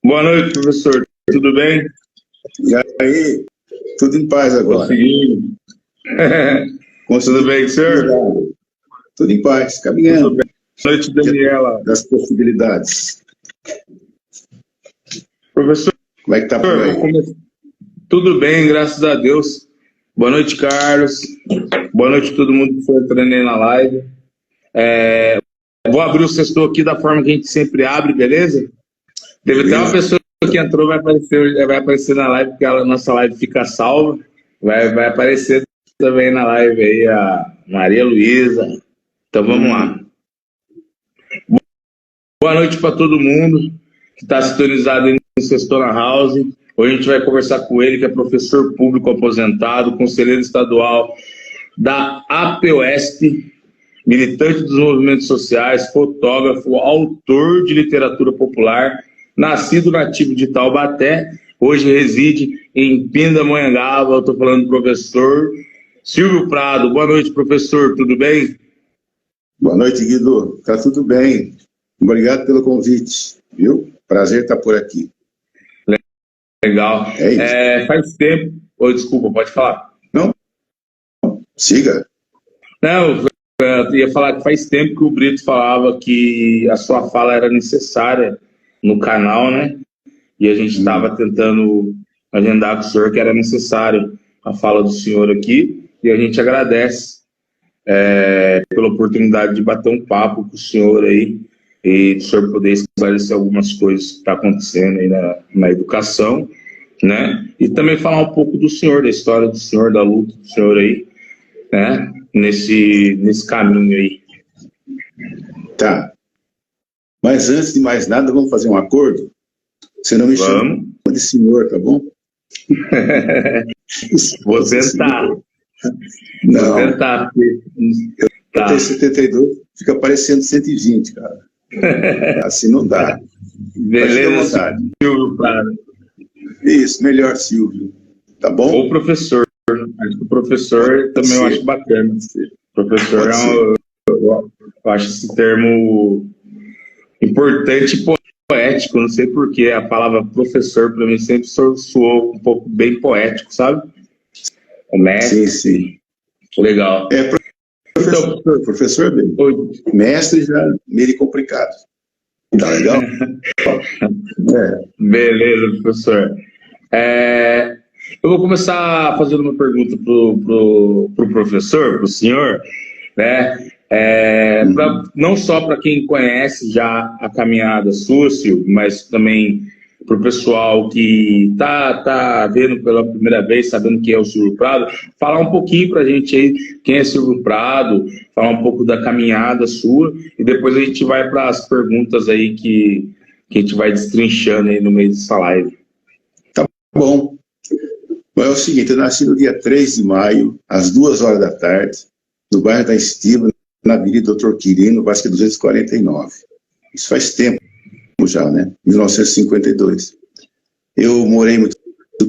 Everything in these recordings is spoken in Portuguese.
Boa noite, professor. Tudo bem? E aí, tudo em paz agora? Conseguindo. Tudo bem, senhor? Tudo em paz, caminhando. Tudo bem. Boa noite, Daniela. Das possibilidades. Professor, como é que tá por aí? Tudo bem, graças a Deus. Boa noite, Carlos. Boa noite a todo mundo que foi entrando aí na live. Vou abrir o sextou aqui da forma que a gente sempre abre, beleza? Teve até uma pessoa que entrou, vai aparecer na live, porque a nossa live fica salva. Vai aparecer também na live aí a Maria Luísa. Então vamos lá. Boa noite para todo mundo que está sintonizado aí no Sextou na House. Hoje a gente vai conversar com ele, que é professor público aposentado, conselheiro estadual da APOESP, militante dos movimentos sociais, fotógrafo, autor de literatura popular, nascido nativo de Taubaté, hoje reside em Pindamonhangaba. Eu estou falando do professor Silvio Prado. Boa noite, professor, tudo bem? Boa noite, Guido. Tá tudo bem. Obrigado pelo convite, viu? Prazer estar por aqui. Legal. Faz tempo... desculpa, pode falar. Não, siga. Não, eu ia falar que faz tempo que o Brito falava que a sua fala era necessária no canal, né? E a gente estava tentando agendar com o senhor que era necessário a fala do senhor aqui, e a gente agradece pela oportunidade de bater um papo com o senhor aí, e do senhor poder esclarecer algumas coisas que estão acontecendo aí na educação, né? E também falar um pouco do senhor, da história do senhor, da luta do senhor aí, né? Nesse caminho aí. Tá. Mas antes de mais nada, vamos fazer um acordo? Você não me chama de senhor, tá bom? Vou tentar. Não. Vou tentar. Eu tenho 72, fica parecendo 120, cara. Assim não dá. Beleza, Silvio, cara. Isso, melhor Silvio. Tá bom? Ou professor. Acho que o professor também eu acho bacana. Professor eu acho esse termo importante e poético. Não sei porquê. A palavra professor para mim sempre soou um pouco bem poético, sabe? O mestre. Sim. Legal. Professor, então, professor bem. Mestre já meio complicado. Tá legal? Beleza, professor. Eu vou começar fazendo uma pergunta pro professor, pro senhor, né? Não só para quem conhece já a caminhada sua, Silvio, mas também para o pessoal que tá vendo pela primeira vez, sabendo quem é o Silvio Prado, falar um pouquinho para a gente aí quem é Silvio Prado, falar um pouco da caminhada sua, e depois a gente vai para as perguntas aí que a gente vai destrinchando aí no meio dessa live. Tá bom. É o seguinte, eu nasci no dia 3 de maio, às 2 horas da tarde, no bairro da Estiva, na Avenida Dr. Quirino, Vasco 249. Isso faz tempo já, né? 1952. Eu morei muito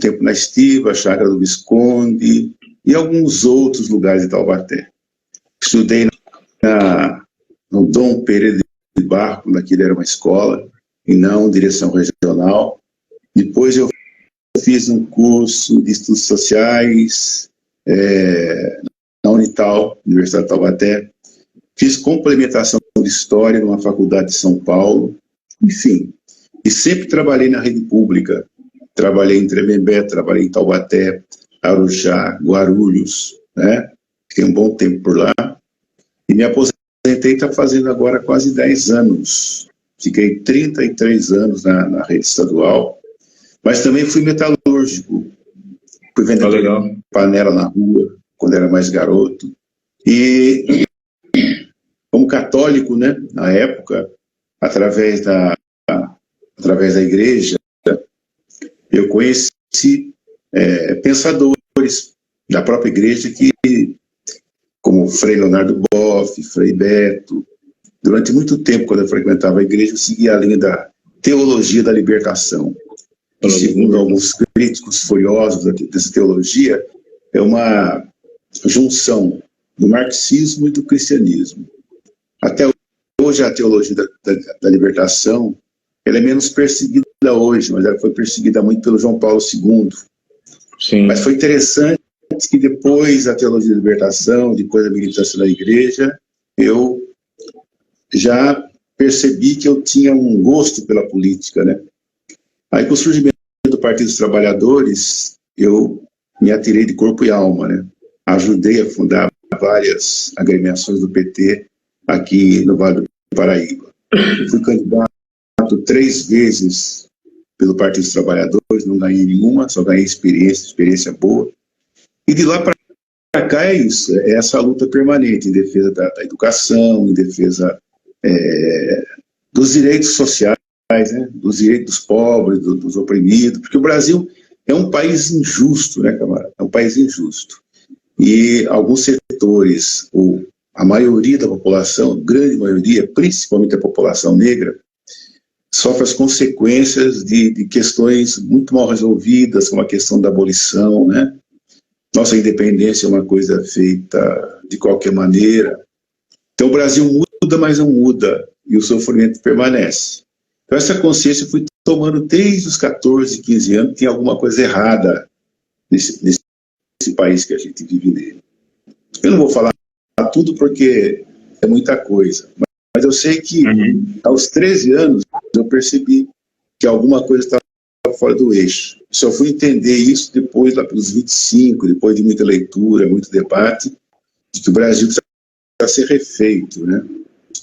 tempo na Estiva, Chácara do Visconde e alguns outros lugares de Taubaté. Estudei no Dom Pereira de Barco, naquilo era uma escola, e não direção regional. Depois eu fiz um curso de estudos sociais na Unital, Universidade de Taubaté. Fiz complementação de história numa faculdade de São Paulo. Enfim, e sempre trabalhei na rede pública. Trabalhei em Tremembé, trabalhei em Taubaté, Arujá, Guarulhos, né? Fiquei um bom tempo por lá. E me aposentei, está fazendo agora quase 10 anos. Fiquei 33 anos na rede estadual. Mas também fui metalúrgico. Fui vendedor de panela na rua, quando era mais garoto. E como católico, né, na época, através da igreja, eu conheci pensadores da própria igreja, como Frei Leonardo Boff, Frei Beto. Durante muito tempo, quando eu frequentava a igreja, eu seguia a linha da teologia da libertação, que, segundo alguns críticos furiosos dessa teologia, é uma junção do marxismo e do cristianismo. Até hoje a teologia da libertação ela é menos perseguida hoje, mas ela foi perseguida muito pelo João Paulo II. Sim. Mas foi interessante que depois da teologia da libertação, depois da militância da igreja, eu já percebi que eu tinha um gosto pela política, né? Aí, com o surgimento do Partido dos Trabalhadores, eu me atirei de corpo e alma, né? Ajudei a fundar várias agremiações do PT aqui no Vale do Paraíba. Eu fui candidato 3 vezes pelo Partido dos Trabalhadores, não ganhei nenhuma, só ganhei experiência boa. E de lá para cá é isso, é essa luta permanente em defesa da educação, em defesa dos direitos sociais, né, dos direitos dos pobres, dos oprimidos, porque o Brasil é um país injusto, né, camarada? É um país injusto. E alguns setores, ou a maioria da população, grande maioria, principalmente a população negra, sofre as consequências de questões muito mal resolvidas, como a questão da abolição, né? Nossa independência é uma coisa feita de qualquer maneira. Então o Brasil muda, mas não muda, e o sofrimento permanece. Então essa consciência eu fui tomando desde os 14, 15 anos, que tem alguma coisa errada nesse país que a gente vive nele. Eu não vou falar tudo porque é muita coisa, mas eu sei que aos 13 anos eu percebi que alguma coisa estava fora do eixo. Só fui entender isso depois, lá pelos 25, depois de muita leitura, muito debate, de que o Brasil precisa ser refeito, né?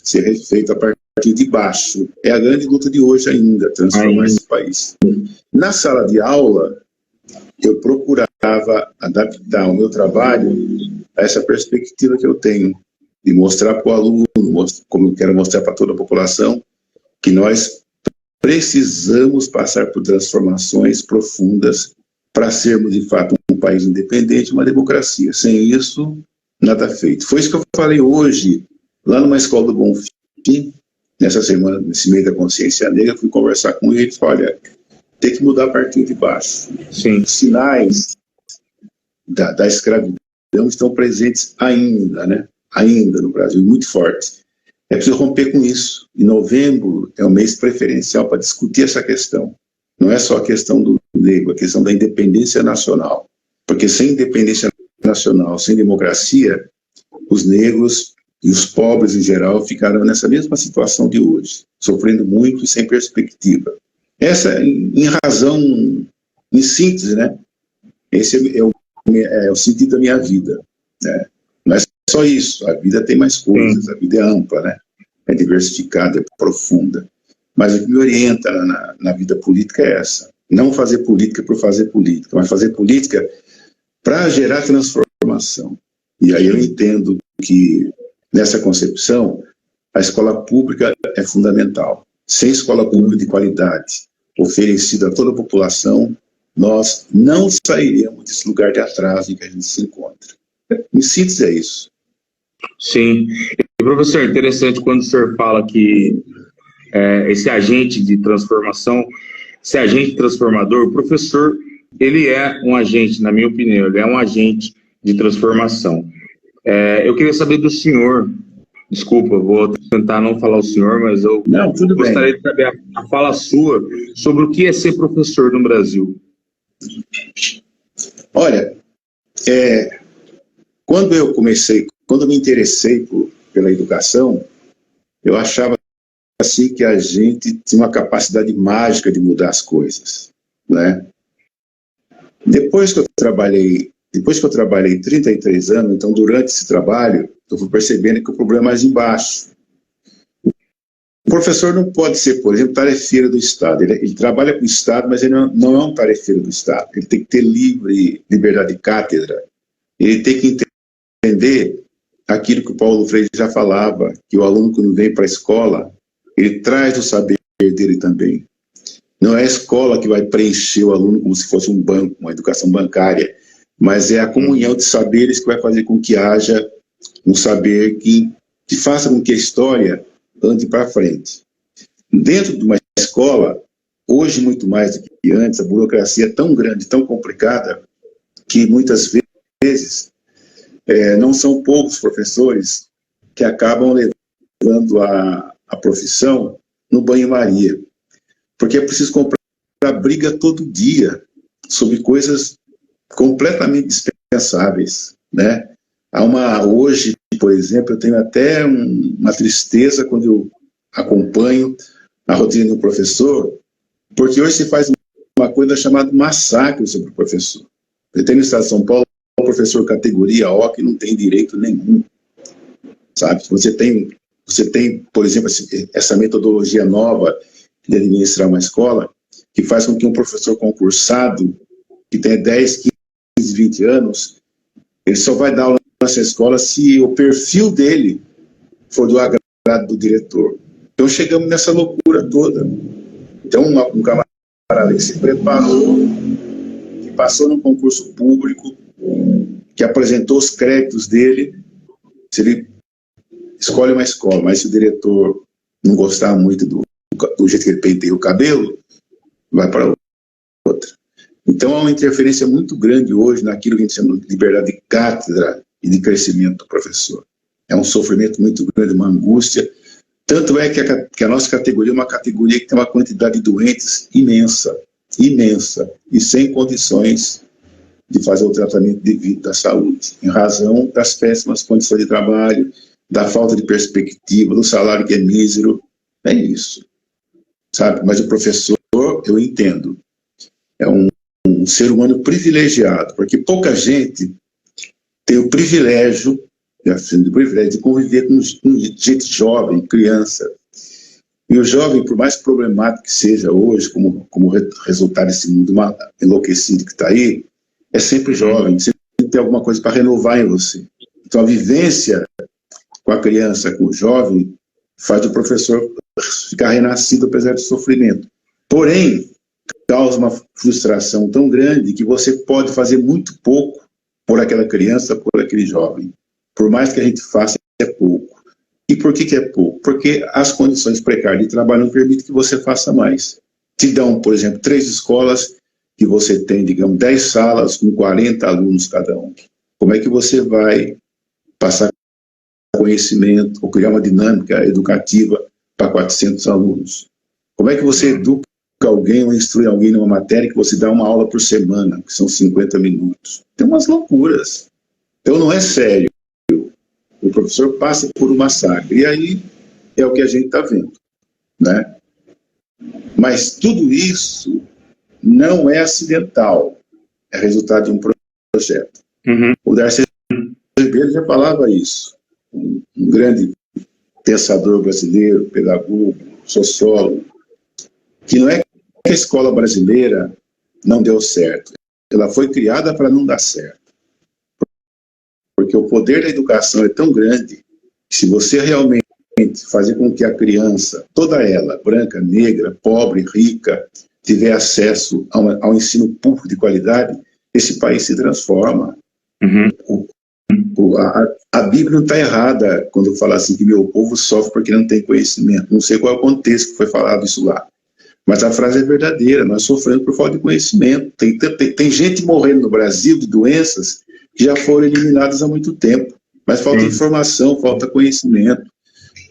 Ser refeito a partir de baixo. É a grande luta de hoje ainda, transformar esse país. Na sala de aula, eu procurava adaptar o meu trabalho a essa perspectiva que eu tenho, de mostrar para o aluno, como eu quero mostrar para toda a população, que nós precisamos passar por transformações profundas para sermos, de fato, um país independente, uma democracia. Sem isso, nada feito. Foi isso que eu falei hoje, lá numa escola do Bonfim, nessa semana, nesse mês da consciência negra, fui conversar com eles, olha, tem que mudar a partir de baixo. Sim. Os sinais da escravidão estão presentes ainda, né? Ainda no Brasil, muito forte. É preciso romper com isso. E novembro é o mês preferencial para discutir essa questão. Não é só a questão do negro, a questão da independência nacional. Porque sem independência nacional, sem democracia, os negros e os pobres em geral ficarão nessa mesma situação de hoje, sofrendo muito e sem perspectiva. Essa, em razão, em síntese, né? Esse é o sentido da minha vida, né? Não é só isso, a vida tem mais coisas, a vida é ampla, né? É diversificada, é profunda. Mas o que me orienta na vida política é essa. Não fazer política por fazer política, mas fazer política para gerar transformação. E aí eu entendo que, nessa concepção, a escola pública é fundamental. Sem escola pública de qualidade, oferecida a toda a população, nós não sairemos desse lugar de atraso em que a gente se encontra. Em síntese é isso. Sim. E, professor, interessante quando o senhor fala que esse agente de transformação, esse agente transformador, o professor, ele é um agente, na minha opinião, ele é um agente de transformação. Eu queria saber do senhor, desculpa, vou tentar não falar o senhor, mas eu gostaria de saber a fala sua sobre o que é ser professor no Brasil. Olha, quando eu me interessei pela educação, eu achava assim que a gente tinha uma capacidade mágica de mudar as coisas, né? Depois que eu trabalhei 33 anos, então durante esse trabalho, eu fui percebendo que o problema é mais embaixo. O professor não pode ser, por exemplo, tarefeiro do Estado. Ele trabalha com o Estado, mas ele não é um tarefeiro do Estado. Ele tem que ter liberdade de cátedra. Ele tem que entender aquilo que o Paulo Freire já falava, que o aluno, quando vem para a escola, ele traz o saber dele também. Não é a escola que vai preencher o aluno como se fosse um banco, uma educação bancária, mas é a comunhão de saberes que vai fazer com que haja um saber que faça com que a história ande para frente. Dentro de uma escola, hoje muito mais do que antes, a burocracia é tão grande, tão complicada, que muitas vezes não são poucos professores que acabam levando a profissão no banho-maria. porque é preciso comprar briga todo dia sobre coisas completamente dispensáveis, né? Hoje, por exemplo, eu tenho até uma tristeza quando eu acompanho a rotina do professor, porque hoje se faz uma coisa chamada massacre sobre o professor. Eu tenho no estado de São Paulo um professor categoria O que não tem direito nenhum, sabe? Você tem, por exemplo, essa metodologia nova de administrar uma escola, que faz com que um professor concursado, que tenha 10, 15, 20 anos, ele só vai dar aula nessa escola se o perfil dele for do agrado do diretor. Então chegamos nessa loucura toda. Então um camarada que se preparou, que passou num concurso público, que apresentou os créditos dele, se ele escolhe uma escola, mas se o diretor não gostar muito do jeito que ele penteia o cabelo, vai para outra. Então há uma interferência muito grande hoje naquilo que a gente chama de liberdade de cátedra e de crescimento do professor. É um sofrimento muito grande, uma angústia. Tanto é que a nossa categoria é uma categoria que tem uma quantidade de doentes imensa, imensa, e sem condições de fazer o tratamento devido da saúde, em razão das péssimas condições de trabalho, da falta de perspectiva, do salário que é mísero. É isso, sabe? Mas o professor, eu entendo, é um ser humano privilegiado, porque pouca gente tem o privilégio de conviver com gente jovem, criança. E o jovem, por mais problemático que seja hoje, como resultado desse mundo enlouquecido que está aí, é sempre jovem, sempre tem alguma coisa para renovar em você. Então a vivência com a criança, com o jovem, faz o professor ficar renascido apesar do sofrimento. Porém, causa uma frustração tão grande que você pode fazer muito pouco por aquela criança, por aquele jovem. Por mais que a gente faça, é pouco. E por que é pouco? Porque as condições precárias de trabalho não permitem que você faça mais. Te dão, por exemplo, 3 escolas que você tem, digamos, 10 salas com 40 alunos cada um. Como é que você vai passar conhecimento ou criar uma dinâmica educativa para 400 alunos? Como é que você educa alguém ou instrui alguém numa matéria que você dá uma aula por semana, que são 50 minutos? Tem umas loucuras. Então não é sério. O professor passa por um massacre. E aí é o que a gente está vendo, né? Mas tudo isso não é acidental. É resultado de um projeto. O Darcy Ribeiro já falava isso. Um grande pensador brasileiro, pedagogo, sociólogo, que não é que a escola brasileira não deu certo. Ela foi criada para não dar certo. Porque o poder da educação é tão grande que se você realmente fazer com que a criança, toda ela, branca, negra, pobre, rica, tiver acesso ao ensino público de qualidade, esse país se transforma. A Bíblia não está errada quando fala assim que meu povo sofre porque não tem conhecimento. Não sei qual é o contexto que foi falado isso lá. Mas a frase é verdadeira, nós sofremos por falta de conhecimento. Tem gente morrendo no Brasil de doenças que já foram eliminadas há muito tempo. Mas falta informação, falta conhecimento,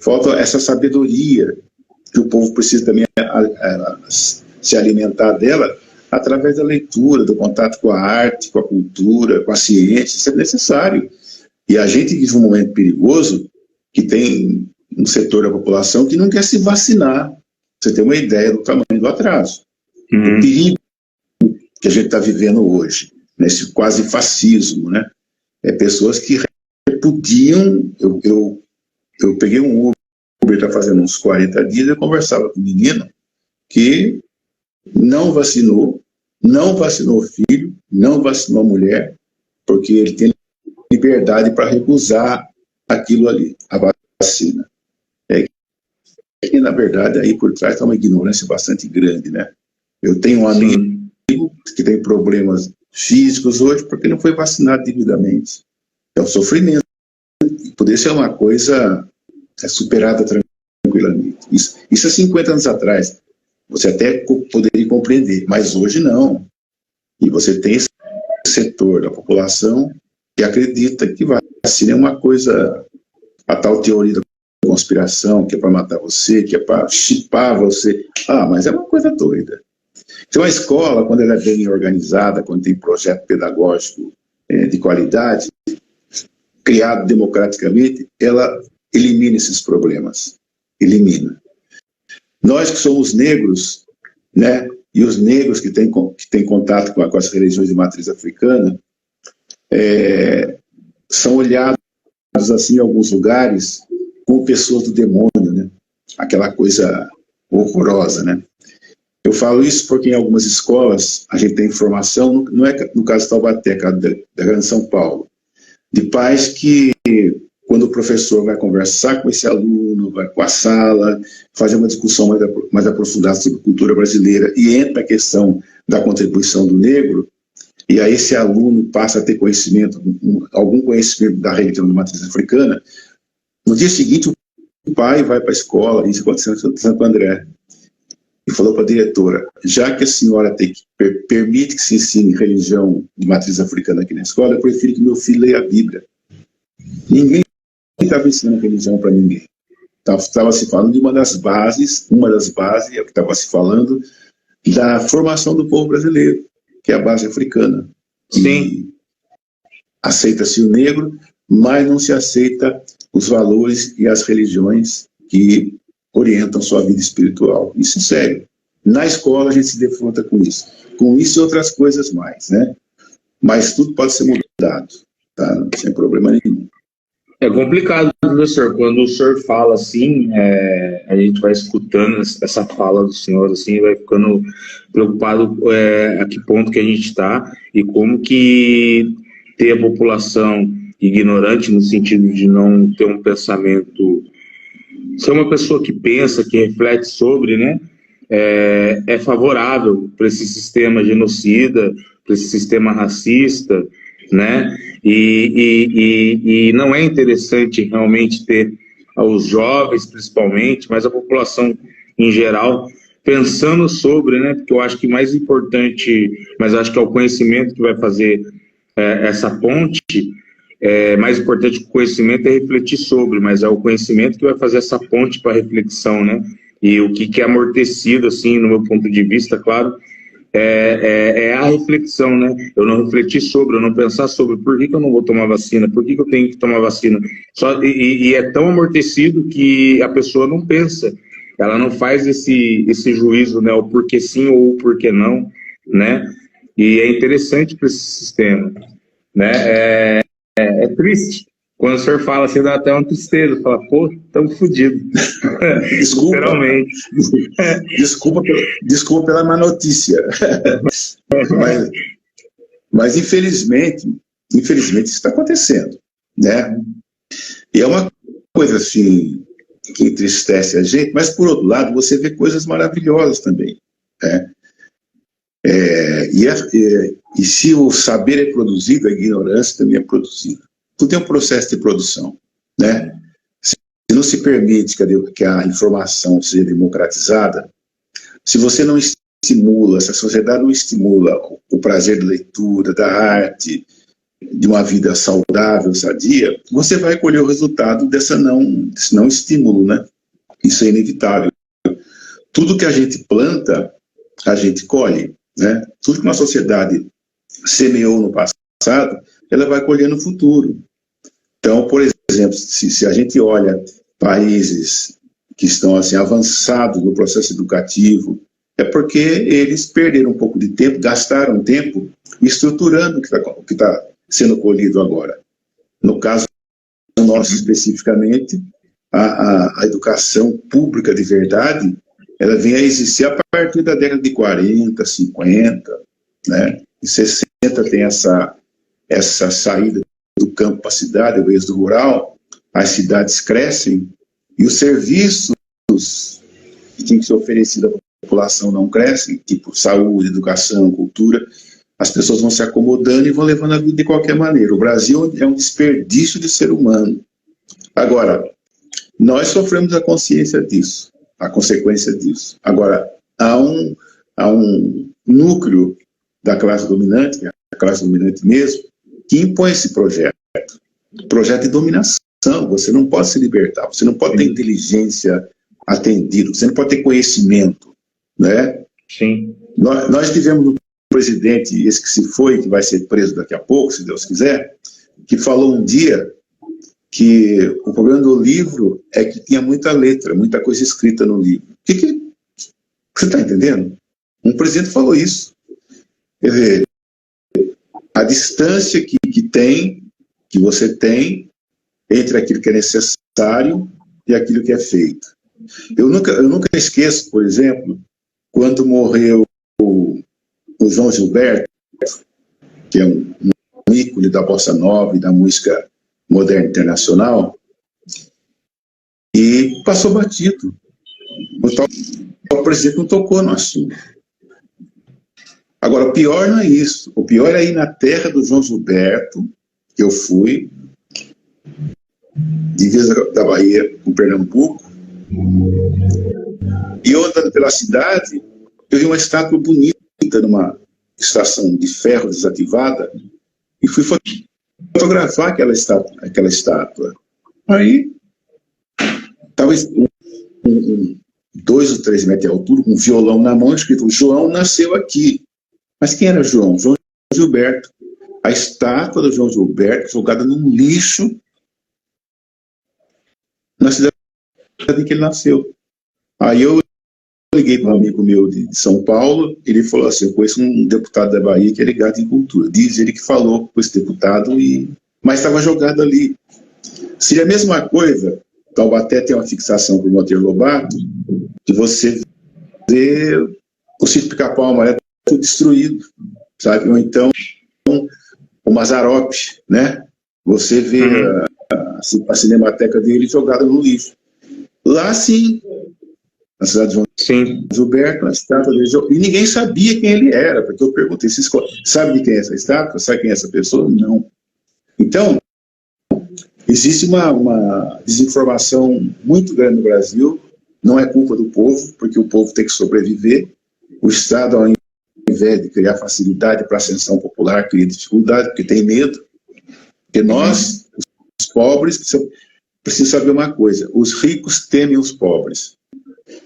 falta essa sabedoria que o povo precisa também se alimentar dela através da leitura, do contato com a arte, com a cultura, com a ciência. Isso é necessário. E a gente vive um momento perigoso que tem um setor da população que não quer se vacinar. Você tem uma ideia do tamanho do atraso. O perigo que a gente está vivendo hoje, nesse quase fascismo, né? É pessoas que repudiam. Eu peguei um Uber, está fazendo uns 40 dias, eu conversava com um menino que não vacinou o filho, não vacinou a mulher, porque ele tem liberdade para recusar aquilo ali, a vacina. E, na verdade, aí por trás está uma ignorância bastante grande, né? Eu tenho um amigo que tem problemas físicos hoje porque não foi vacinado devidamente. É um sofrimento. Poderia ser uma coisa superada tranquilamente. Isso há 50 anos atrás. Você até poderia compreender, mas hoje não. E você tem esse setor da população que acredita que vacina é uma coisa, a tal teoria da conspiração, que é para matar você, que é para chipar você. Mas é uma coisa doida. Então a escola, quando ela é bem organizada, quando tem projeto pedagógico de qualidade, criado democraticamente, ela elimina esses problemas. Elimina. Nós que somos negros, né, e os negros que têm contato com as religiões de matriz africana, são olhados assim em alguns lugares como pessoas do demônio, né? Aquela coisa horrorosa, né? Eu falo isso porque em algumas escolas a gente tem informação, não é no caso de Taubaté, é caso da Grande São Paulo, de pais que, quando o professor vai conversar com esse aluno, vai com a sala, fazer uma discussão mais aprofundada sobre cultura brasileira, e entra a questão da contribuição do negro, e aí esse aluno passa a ter conhecimento, algum conhecimento da religião de matriz africana, no dia seguinte o pai vai para a escola, isso aconteceu em Santo André, e falou para a diretora, já que a senhora permite que se ensine religião de matriz africana aqui na escola, eu prefiro que meu filho leia a Bíblia. Ninguém estava ensinando religião para ninguém. Estava se falando de uma das bases, é o que estava se falando, da formação do povo brasileiro, que é a base africana. Sim. Aceita-se o negro, mas não se aceita os valores e as religiões que orientam sua vida espiritual. Isso é sério. Na escola a gente se defronta com isso. Com isso e outras coisas mais, né? Mas tudo pode ser mudado, tá? Sem problema nenhum. É complicado, professor, quando o senhor fala assim, a gente vai escutando essa fala do senhor, assim, vai ficando preocupado a que ponto que a gente está e como que ter a população ignorante no sentido de não ter um pensamento, ser uma pessoa que pensa, que reflete sobre, né, é favorável para esse sistema genocida, para esse sistema racista, né? E não é interessante realmente ter os jovens, principalmente, mas a população em geral, pensando sobre, né? Porque eu acho que mais importante, mas eu acho que é o conhecimento que vai fazer essa ponte, mais importante que o conhecimento é refletir sobre, mas é o conhecimento que vai fazer essa ponte para a reflexão, né? E o que é amortecido, assim, no meu ponto de vista, claro, é a reflexão, né? Eu não refletir sobre, eu não pensar sobre por que eu não vou tomar vacina, por que eu tenho que tomar vacina. E é tão amortecido que a pessoa não pensa, ela não faz esse juízo, né? O porquê sim ou o porquê não, né? E é interessante para esse sistema, né? É triste. Quando o senhor fala assim, dá até uma tristeza. Fala, pô, estamos fodidos. Desculpa. Literalmente. Desculpa pela má notícia. Mas infelizmente isso está acontecendo, né? E é uma coisa assim que entristece a gente, mas por outro lado você vê coisas maravilhosas também, né? E se o saber é produzido, a ignorância também é produzida. Tudo é um processo de produção, né? Se não se permite que a informação seja democratizada, se você não estimula, se a sociedade não estimula o prazer da leitura, da arte, de uma vida saudável, sadia, você vai colher o resultado desse não estímulo, né? Isso é inevitável. Tudo que a gente planta, a gente colhe, né? Tudo que uma sociedade semeou no passado, ela vai colher no futuro. Então, por exemplo, se a gente olha países que estão assim, avançados no processo educativo, é porque eles perderam um pouco de tempo, gastaram tempo estruturando o que está sendo colhido agora. No caso nosso especificamente, a educação pública de verdade, ela vem a existir a partir da década de 40, 50, né? Em 60 tem essa saída do campo para a cidade, o êxodo rural, as cidades crescem e os serviços que tinham que ser oferecidos à população não crescem, tipo saúde, educação, cultura, as pessoas vão se acomodando e vão levando a vida de qualquer maneira. O Brasil é um desperdício de ser humano. Agora, nós sofremos a consciência disso, a consequência disso. Agora, há um núcleo da classe dominante, a classe dominante mesmo, que impõe esse projeto de dominação, você não pode se libertar, você não pode ter inteligência atendida, você não pode ter conhecimento, né? Sim. Nós tivemos um presidente, esse que se foi, que vai ser preso daqui a pouco, se Deus quiser, que falou um dia que o problema do livro é que tinha muita letra, muita coisa escrita no livro. Você está entendendo? Um presidente falou isso. Quer dizer, a distância que você tem entre aquilo que é necessário e aquilo que é feito. Eu nunca esqueço, por exemplo, quando morreu o João Gilberto, que é um ícone da bossa nova e da música moderna internacional, e passou batido. O presidente não tocou no assunto. Agora, o pior não é isso. O pior é ir na terra do João Gilberto, que eu fui, divisa da Bahia com Pernambuco, e eu andando pela cidade, eu vi uma estátua bonita numa estação de ferro desativada, e fui fotografar aquela estátua. Aí, talvez 2 ou 3 metros de altura, com um violão na mão, escrito: João nasceu aqui. Mas quem era João? João Gilberto. A estátua do João Gilberto jogada num lixo na cidade em que ele nasceu. Aí eu liguei para um amigo meu de São Paulo, ele falou assim: eu conheço um deputado da Bahia que é ligado em cultura. Diz ele que falou com esse deputado, mas estava jogado ali. Seria a mesma coisa, Taubaté tem uma fixação para o Monteiro Lobato, que você vê o sítio Pica-Pau Amarelo tudo destruído, sabe? Ou então o Mazzaropi, né? Você vê a cinemateca dele jogada no lixo. Lá sim, na cidade de João Gilberto, na estátua dele, e ninguém sabia quem ele era, porque eu perguntei: sabe de quem é essa estátua? Sabe quem é essa pessoa? Não. Então, existe uma desinformação muito grande no Brasil. Não é culpa do povo, porque o povo tem que sobreviver. O Estado, ao invés de criar facilidade para a ascensão popular, cria dificuldade, porque tem medo. Porque nós, os pobres, precisamos saber uma coisa: os ricos temem os pobres.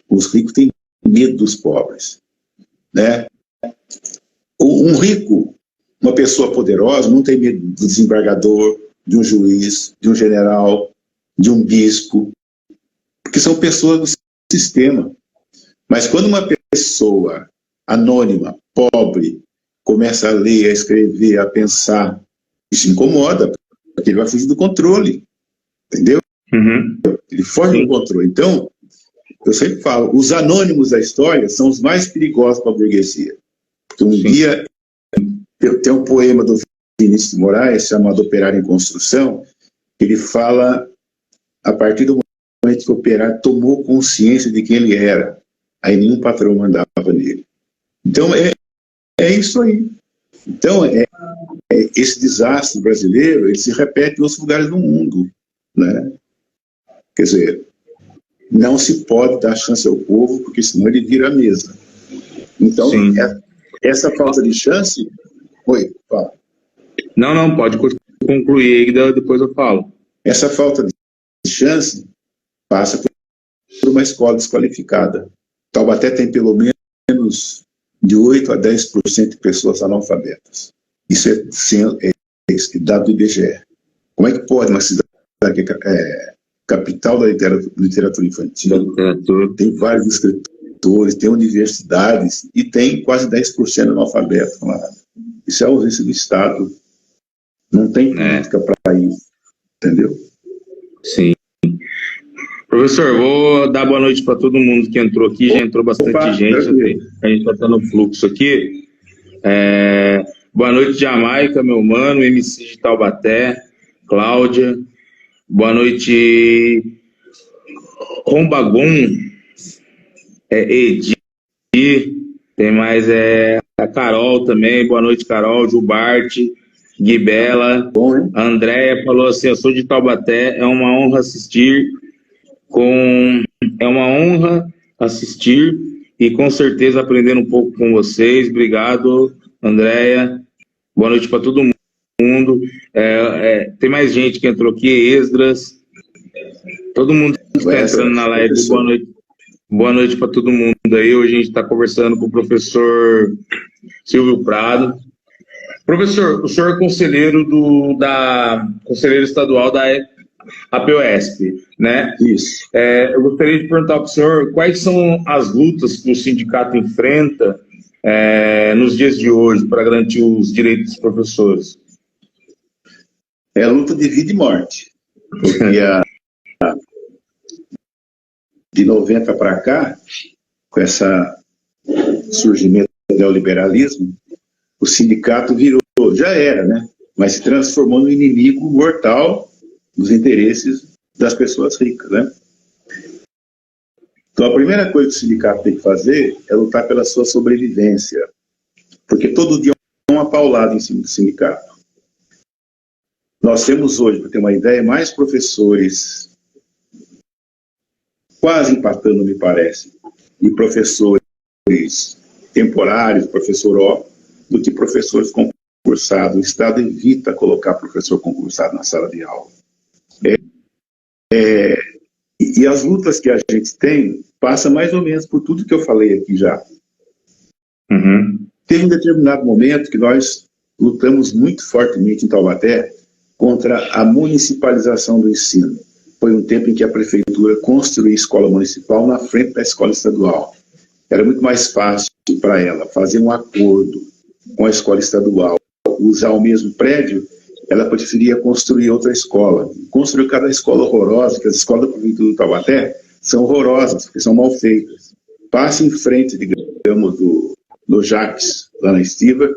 Os ricos têm medo dos pobres, né? Um rico, uma pessoa poderosa, não tem medo do desembargador, de um juiz, de um general, de um bispo, porque são pessoas do sistema. Mas quando uma pessoa anônima, pobre, começa a ler, a escrever, a pensar, isso incomoda, porque ele vai fugir do controle, entendeu? Ele foge do controle. Então, eu sempre falo, os anônimos da história são os mais perigosos para a burguesia. Porque um dia, tem um poema do Vinícius de Moraes, chamado Operário em Construção, que ele fala, a partir do momento que o operário tomou consciência de quem ele era, aí nenhum patrão mandava nele. Então, é isso aí. Então, esse desastre brasileiro, ele se repete em outros lugares do mundo, né? Quer dizer, não se pode dar chance ao povo, porque senão ele vira a mesa. Então, essa falta de chance... Oi, fala. Não, pode concluir aí, depois eu falo. Essa falta de chance passa por uma escola desqualificada. Taubaté tem pelo menos de 8% a 10% de pessoas analfabetas. Isso é dado do IBGE. Como é que pode uma cidade que é capital da literatura infantil, tem vários escritores, tem universidades e tem quase 10% analfabeto lá? Isso é a ausência do Estado. Não tem política para isso, entendeu? Sim. Professor, vou dar boa noite para todo mundo que entrou aqui. Já entrou bastante gente, a gente está no fluxo aqui. Boa noite, Jamaica, meu mano, MC de Taubaté, Cláudia. Boa noite, Rombagon, Edi, tem mais a Carol também. Boa noite, Carol, Gilbarte, Guibela. A Andréia falou assim: eu sou de Taubaté, é uma honra assistir e com certeza aprender um pouco com vocês. Obrigado, Andréia. Boa noite para todo mundo. Tem mais gente que entrou aqui, Esdras, Todo mundo que está entrando na live, boa noite. Boa noite para todo mundo aí. Hoje a gente está conversando com o professor Silvio Prado. Professor, o senhor é conselheiro conselheiro estadual da APOESP, né? Isso. Eu gostaria de perguntar para o senhor quais são as lutas que o sindicato enfrenta nos dias de hoje para garantir os direitos dos professores. É a luta de vida e morte. Porque de 90 para cá, com esse surgimento do neoliberalismo, o sindicato virou, já era, né? Mas se transformou no inimigo mortal dos interesses das pessoas ricas, né? Então a primeira coisa que o sindicato tem que fazer é lutar pela sua sobrevivência, porque todo dia é uma paulada em cima do sindicato. Nós temos hoje, para ter uma ideia, mais professores, quase empatando, me parece, e professores temporários, professor O, do que professores concursados. O Estado evita colocar professor concursado na sala de aula. E as lutas que a gente tem passam mais ou menos por tudo que eu falei aqui já. Uhum. Teve um determinado momento que nós lutamos muito fortemente em Taubaté contra a municipalização do ensino. Foi um tempo em que a prefeitura construiu escola municipal na frente da escola estadual. Era muito mais fácil para ela fazer um acordo com a escola estadual, usar o mesmo prédio. Ela preferia construir outra escola. Construiu cada escola horrorosa, que as escolas da prefeitura do Taubaté são horrorosas, porque são mal feitas. Passe em frente, digamos, do Jaques, lá na Estiva,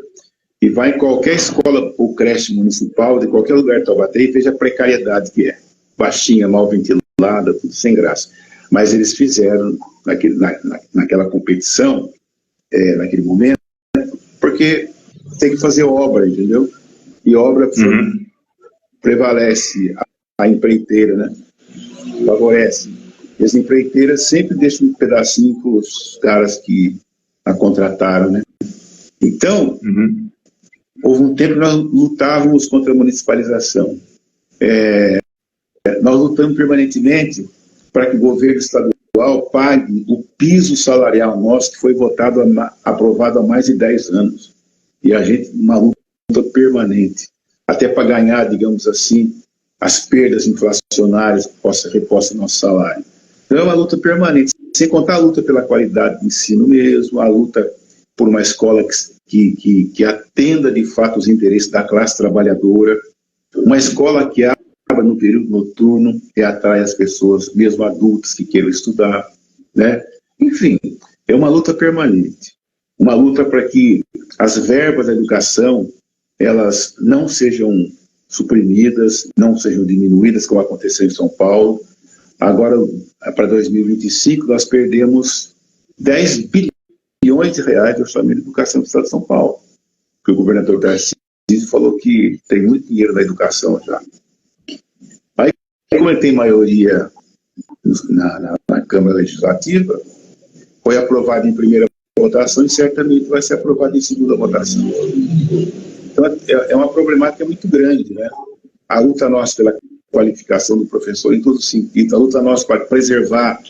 e vai em qualquer escola ou creche municipal, de qualquer lugar de Taubaté, e veja a precariedade que é. Baixinha, mal ventilada, tudo sem graça. Mas eles fizeram naquela competição, naquele momento, porque tem que fazer obra, entendeu? E obra prevalece a empreiteira, né? Favorece. E as empreiteiras sempre deixam um pedacinho para os caras que a contrataram, né? Então, houve um tempo que nós lutávamos contra a municipalização. Nós lutamos permanentemente para que o governo estadual pague o piso salarial nosso, que foi aprovado há mais de 10 anos. E a gente, uma luta permanente, até para ganhar, digamos assim, as perdas inflacionárias que possa repostar nosso salário. Então é uma luta permanente, sem contar a luta pela qualidade do ensino mesmo, a luta por uma escola que atenda de fato os interesses da classe trabalhadora, uma escola que abra no período noturno e atrai as pessoas, mesmo adultos que queiram estudar, né? Enfim, é uma luta permanente, uma luta para que as verbas da educação elas não sejam suprimidas, não sejam diminuídas, como aconteceu em São Paulo. Agora, para 2025, nós perdemos 10 bilhões de reais de orçamento de educação do Estado de São Paulo, porque o governador Tarcísio falou que tem muito dinheiro na educação já. Aí, como ele tem maioria na Câmara Legislativa, foi aprovado em primeira votação e certamente vai ser aprovado em segunda votação. Então, é uma problemática muito grande, né? A luta nossa pela qualificação do professor em todos os sentidos, a luta nossa para preservar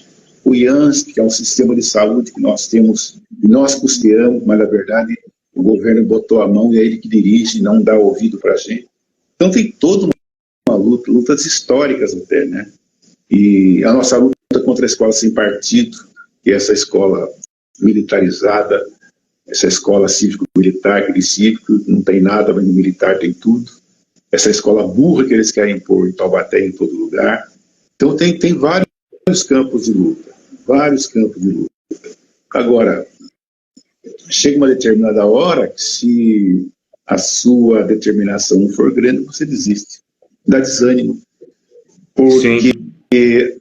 o IANSP, que é um sistema de saúde que nós temos, e nós custeamos, mas na verdade o governo botou a mão e é ele que dirige, não dá ouvido para a gente. Então tem toda uma luta, lutas históricas até, né? E a nossa luta contra a escola sem partido, que é essa escola militarizada, essa escola cívico-militar, que de cívico não tem nada, mas de militar tem tudo. Essa escola burra que eles querem pôr em Taubaté, em todo lugar. Então tem vários campos de luta, vários campos de luta. Agora, chega uma determinada hora que se a sua determinação não for grande, você desiste, dá desânimo. Porque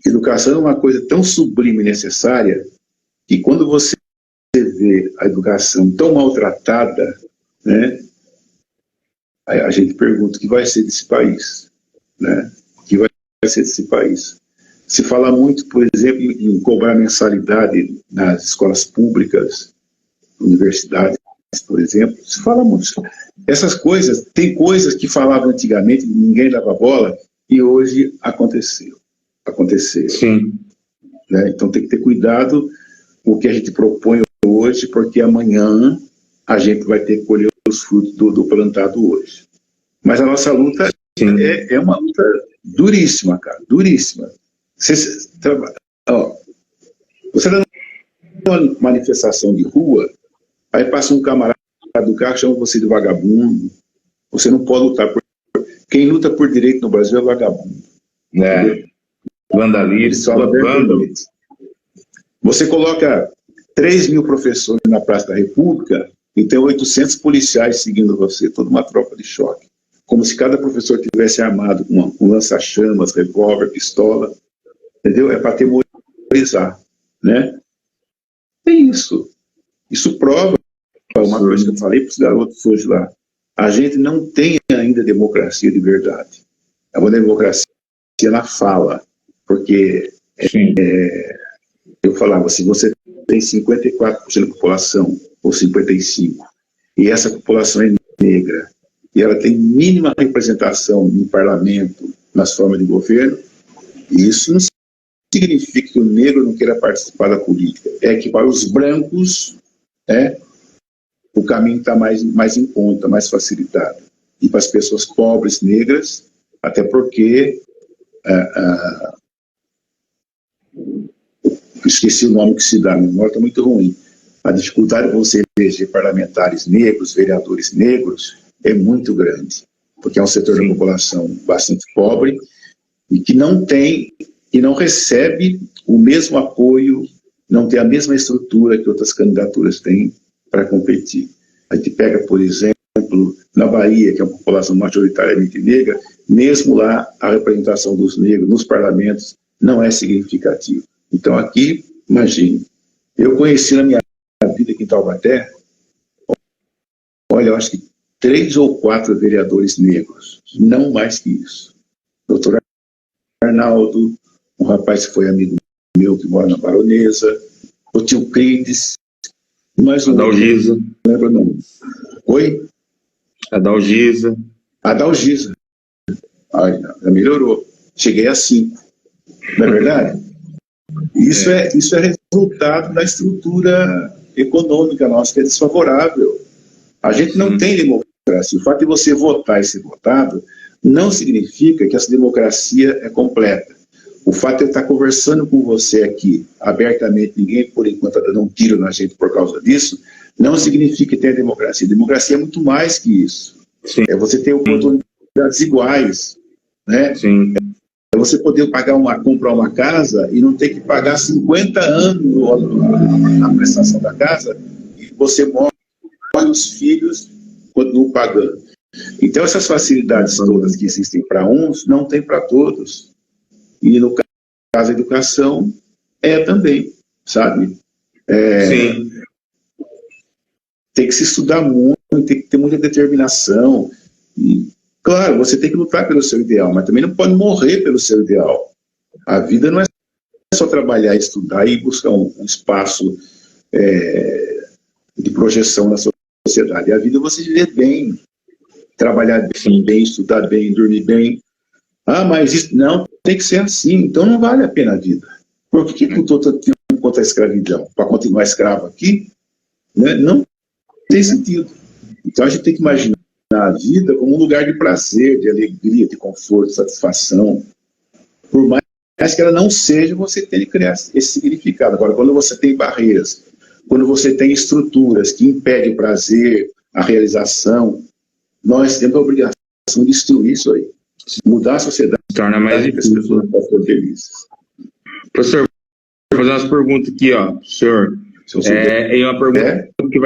educação é uma coisa tão sublime e necessária que quando você vê a educação tão maltratada, né, a gente pergunta o que vai ser desse país, né? O que vai ser desse país? Se fala muito, por exemplo, em cobrar mensalidade nas escolas públicas, universidades, por exemplo, se fala muito. Essas coisas, tem coisas que falavam antigamente, ninguém dava bola, e hoje aconteceu. acontecer. Sim. Né? Então tem que ter cuidado com o que a gente propõe hoje, porque amanhã a gente vai ter que colher os frutos do plantado hoje. Mas a nossa luta é uma luta duríssima, cara, duríssima. Você dá uma manifestação de rua, aí passa um camarada do carro, chama você de vagabundo. Você não pode lutar por... Quem luta por direito no Brasil é vagabundo. Vandalismo. Você coloca 3 mil professores na Praça da República e tem 800 policiais seguindo você, toda uma tropa de choque. Como se cada professor tivesse armado com um lança-chamas, revólver, pistola. Entendeu? É para atemorizar, né? É isso. Isso prova uma coisa que eu falei para os garotos hoje lá. A gente não tem ainda democracia de verdade. É uma democracia na fala. Porque eu falava, se você tem 54% da população, ou 55%, e essa população é negra, e ela tem mínima representação no parlamento, nas formas de governo, isso não significa que o negro não queira participar da política. É que para os brancos, o caminho está mais em conta, mais facilitado. E para as pessoas pobres, negras, até porque... esqueci o nome que se dá, a memória está muito ruim. A dificuldade de você eleger parlamentares negros, vereadores negros, é muito grande, porque é um setor da população bastante pobre e que não tem, e não recebe o mesmo apoio, não tem a mesma estrutura que outras candidaturas têm para competir. A gente pega, por exemplo, na Bahia, que é uma população majoritariamente negra, mesmo lá a representação dos negros nos parlamentos não é significativa. Então aqui, imagine, eu conheci na minha vida aqui em Taubaté, olha, eu acho que 3 ou 4 vereadores negros, não mais que isso. Doutor Arnaldo, um rapaz que foi amigo meu, que mora na Baronesa, o tio Crides, mais um... Adalgisa. Não lembro o nome. Oi? Adalgisa. Adalgisa. Ai, já melhorou. Cheguei a 5. Não é verdade? Isso é resultado da estrutura econômica nossa, que é desfavorável. A gente não tem democracia. O fato de você votar e ser votado não significa que essa democracia é completa. O fato de eu estar conversando com você aqui abertamente, ninguém por enquanto está dando um tiro na gente por causa disso, não significa que tenha democracia. Democracia é muito mais que isso. É você ter oportunidades iguais, né? Sim. É você poder comprar uma casa e não ter que pagar 50 anos na prestação da casa e você morre os filhos continuam pagando. Então essas facilidades todas que existem para uns, não tem para todos. E no caso da educação, também, sabe? Sim. Tem que se estudar muito, tem que ter muita determinação. E, claro, você tem que lutar pelo seu ideal, mas também não pode morrer pelo seu ideal. A vida não é só trabalhar, estudar e buscar um espaço de projeção na sociedade. A vida é você viver bem, trabalhar bem, estudar bem, dormir bem. Ah, mas isso não tem que ser assim, então não vale a pena a vida. Por que lutou tanto tempo contra a escravidão? Para continuar escravo aqui? Né? Não tem sentido. Então a gente tem que imaginar a vida como um lugar de prazer, de alegria, de conforto, de satisfação. Por mais que ela não seja, você tem que criar esse significado. Agora, quando você tem barreiras, quando você tem estruturas que impedem o prazer, a realização, nós temos a obrigação de destruir isso aí. Mudar a sociedade. Se torna mais difícil. As pessoas possam ser felizes. Professor, vou fazer umas perguntas aqui, ó, senhor. É uma pergunta que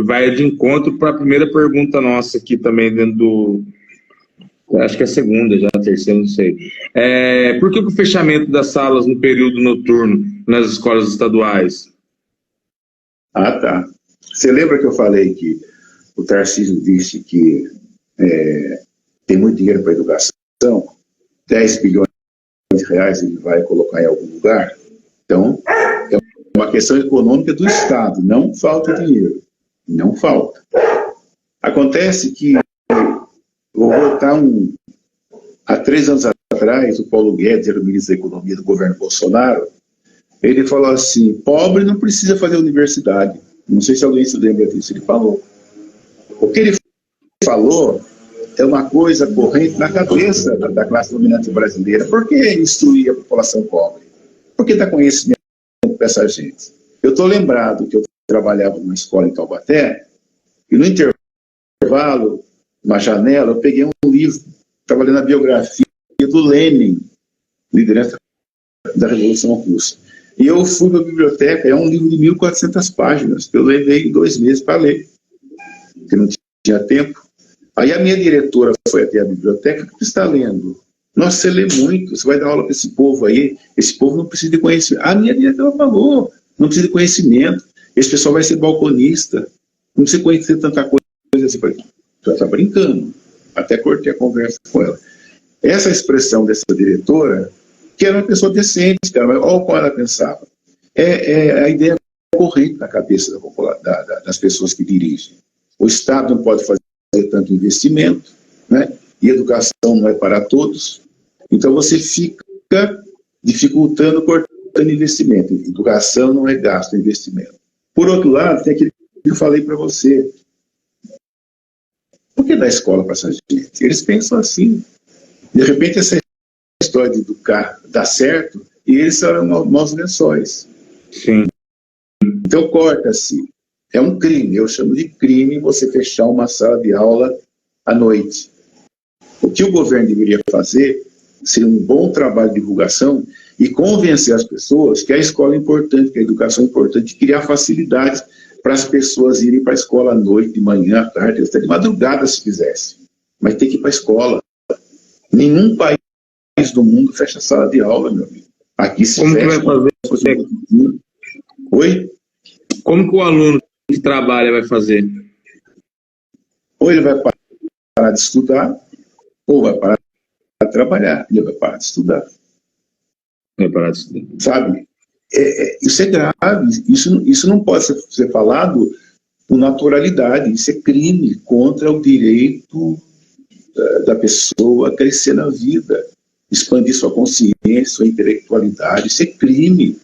vai de encontro para a primeira pergunta nossa aqui também, dentro do... Acho que é a segunda, já a terceira, não sei. Por que o fechamento das salas no período noturno nas escolas estaduais? Ah, tá. Você lembra que eu falei que o Tarcísio disse que tem muito dinheiro para a educação? 10 bilhões de reais ele vai colocar em algum lugar? Então, é uma questão econômica do Estado, não falta dinheiro, não falta. Acontece que, vou voltar há 3 anos atrás, o Paulo Guedes, era o ministro da Economia do governo Bolsonaro, ele falou assim, pobre não precisa fazer universidade. Não sei se alguém se lembra disso. Ele falou. O que ele falou é uma coisa corrente na cabeça da classe dominante brasileira. Por que instruir a população pobre? Por que dar conhecimento para essa gente? Eu estou lembrado que eu trabalhava numa escola em Taubaté, e no intervalo, numa janela, eu peguei um livro, estava lendo a biografia do Lenin, liderança da Revolução Russa. E eu fui para a biblioteca, é um livro de 1.400 páginas, que eu levei 2 meses para ler, porque não tinha tempo. Aí a minha diretora foi até a biblioteca, o que você está lendo? Nossa, você lê muito, você vai dar aula para esse povo aí, esse povo não precisa de conhecimento. A minha diretora falou, não precisa de conhecimento, esse pessoal vai ser balconista, não precisa conhecer tanta coisa assim. Já está brincando, até cortei a conversa com ela. Essa expressão dessa diretora, que era uma pessoa decente, cara, olha como ela pensava. É a ideia corrente na cabeça das pessoas que dirigem. O Estado não pode fazer tanto investimento, né? E educação não é para todos. Então você fica dificultando, cortando investimento. Educação não é gasto, é investimento. Por outro lado, tem aquilo que eu falei para você. Por que dar escola para essa gente? Eles pensam assim. De repente, essa história de educar dá certo e eles serão maus lençóis. Sim. Então, corta-se. É um crime, eu chamo de crime você fechar uma sala de aula à noite. O que o governo deveria fazer seria um bom trabalho de divulgação e convencer as pessoas que a escola é importante, que a educação é importante, criar facilidades para as pessoas irem para a escola à noite, de manhã, à tarde, até de madrugada se quisesse. Mas tem que ir para a escola. Nenhum país do mundo fecha a sala de aula, meu amigo. Aqui se Como fecha. que vai fazer? Oi? Como que o aluno que trabalha vai fazer? Ou ele vai parar de estudar, ou vai parar de trabalhar, ele vai parar de estudar. Vai parar de estudar. Sabe? Isso é grave, isso não pode ser falado com naturalidade, isso é crime contra o direito da pessoa a crescer na vida, expandir sua consciência, sua intelectualidade, isso é crime.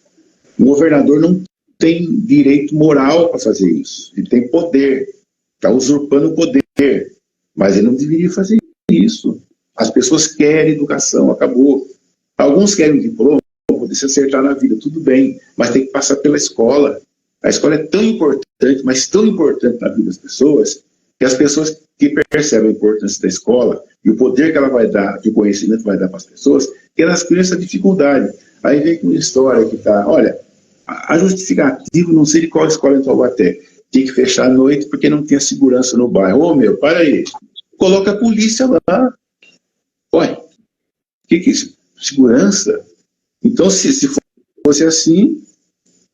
O governador não tem direito moral para fazer isso, ele tem poder, está usurpando o poder, mas ele não deveria fazer isso. As pessoas querem educação, acabou. Alguns querem diploma, poder se acertar na vida, tudo bem, mas tem que passar pela escola. A escola é tão importante, mas tão importante na vida das pessoas, que as pessoas que percebem a importância da escola e o poder que ela vai dar, que o conhecimento vai dar para as pessoas, que elas criam essa dificuldade. Aí vem com uma história que está, olha, a justificativa, não sei de qual escola em Taubaté, tem que fechar à noite porque não tinha segurança no bairro. Ô meu, para aí, coloca a polícia lá. Olha, o que é isso? Segurança? Então, se fosse assim,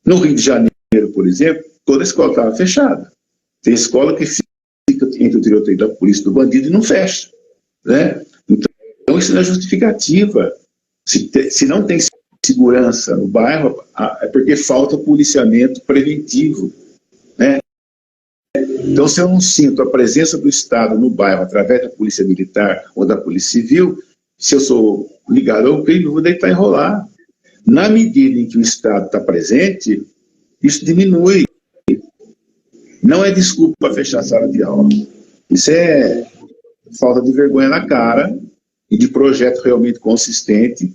no Rio de Janeiro, por exemplo, toda a escola estava fechada. Tem escola que fica entre o tiroteio da polícia e do bandido e não fecha. Né? Então, isso não é justificativa. Se não tem segurança no bairro, é porque falta policiamento preventivo. Né? Então, se eu não sinto a presença do Estado no bairro através da polícia militar ou da polícia civil, se eu sou ligado ao crime, eu vou deitar e enrolar. Na medida em que o Estado está presente, isso diminui. Não é desculpa para fechar a sala de aula. Isso é falta de vergonha na cara e de projeto realmente consistente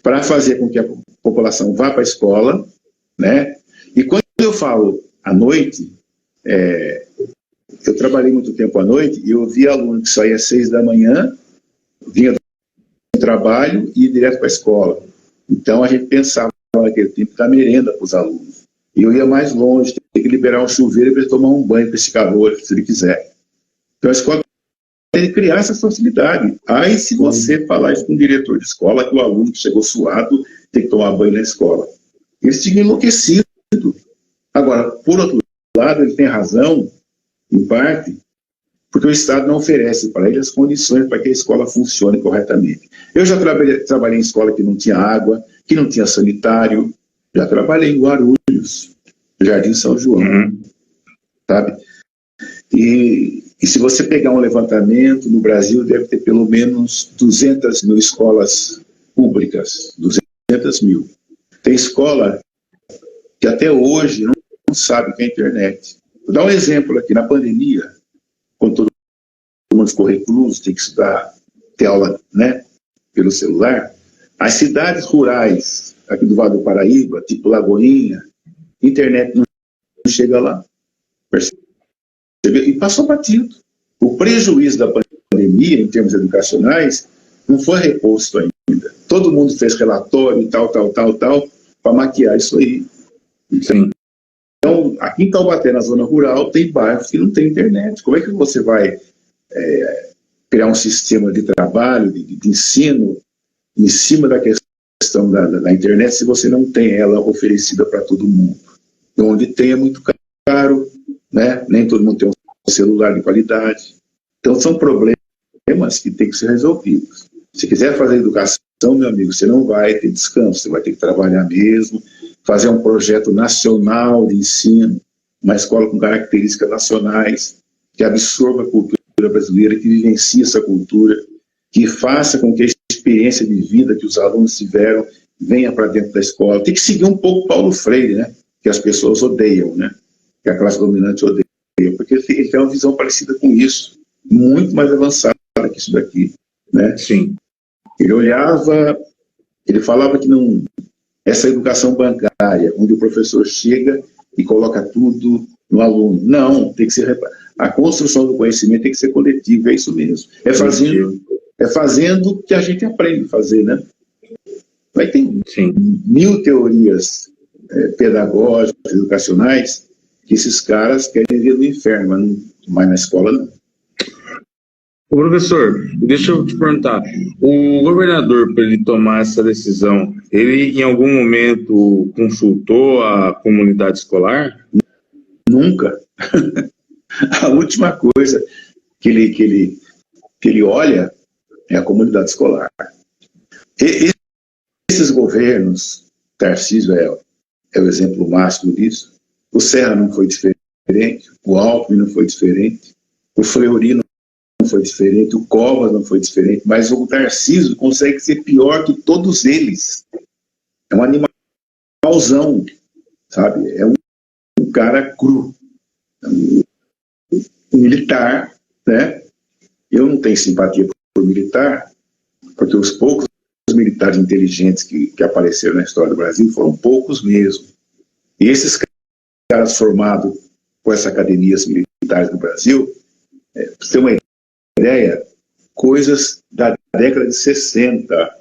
para fazer com que a população vá para a escola, né? E quando eu falo à noite, eu trabalhei muito tempo à noite e eu via aluno que saía às 6 da manhã, vinha do trabalho e ia direto para a escola. Então a gente pensava naquele tempo da merenda para os alunos. E eu ia mais longe, ter que liberar um chuveiro para ele tomar um banho com esse calor, se ele quiser. Então a escola tem que criar essa facilidade. Aí se você falar isso com o diretor de escola, que o aluno que chegou suado tem que tomar banho na escola. Eles ficam enlouquecidos. Agora, por outro lado, ele tem razão, em parte, porque o Estado não oferece para ele as condições para que a escola funcione corretamente. Eu já trabalhei em escola que não tinha água, que não tinha sanitário, já trabalhei em Guarulhos, Jardim São João, sabe? E E se você pegar um levantamento, no Brasil deve ter pelo menos 200 mil escolas públicas, 200 mil. Tem escola que até hoje não sabe o que é internet. Vou dar um exemplo aqui. Na pandemia, quando todo mundo ficou recluso, tem que estudar, ter aula, né, pelo celular, as cidades rurais aqui do Vale do Paraíba, tipo Lagoinha, internet não chega lá. Percebe? E passou batido. O prejuízo da pandemia, em termos educacionais, não foi reposto ainda. Todo mundo fez relatório, tal, para maquiar isso aí. Sim. Então, aqui em Taubaté, na zona rural, tem bairros que não tem internet. Como é que você vai criar um sistema de trabalho, de ensino, em cima da questão da internet, se você não tem ela oferecida para todo mundo? Onde tem é muito caro, né? Nem todo mundo tem um celular de qualidade. Então, são problemas que têm que ser resolvidos. Se quiser fazer educação, meu amigo, você não vai ter descanso, você vai ter que trabalhar mesmo, fazer um projeto nacional de ensino, uma escola com características nacionais, que absorva a cultura brasileira, que vivencie essa cultura, que faça com que a experiência de vida que os alunos tiveram venha para dentro da escola. Tem que seguir um pouco Paulo Freire, né? Que as pessoas odeiam, né? Que a classe dominante odeia, porque ele tem uma visão parecida com isso, muito mais avançada que isso daqui, né? Sim. Ele olhava, ele falava que não, essa educação bancária, onde o professor chega e coloca tudo no aluno. Não, tem que ser, a construção do conhecimento tem que ser coletiva, é isso mesmo. É fazendo que a gente aprende a fazer, né? Aí tem mil teorias pedagógicas, educacionais, que esses caras querem ver no inferno, mas na escola não. Ô, professor, deixa eu te perguntar, o governador, para ele tomar essa decisão, ele em algum momento consultou a comunidade escolar? Nunca. A última coisa que ele olha é a comunidade escolar. Esses governos, Tarcísio é o exemplo máximo disso, o Serra não foi diferente, o Alckmin não foi diferente, o Fleury não foi diferente, o Covas não foi diferente, mas o Tarcísio consegue ser pior que todos eles. É um animalzão, sabe? É um cara cru, um militar, né? Eu não tenho simpatia por militar, porque os poucos militares inteligentes que apareceram na história do Brasil foram poucos mesmo. E esses caras formados com essas academias militares no Brasil, para você ter uma ideia, coisas da década de 60,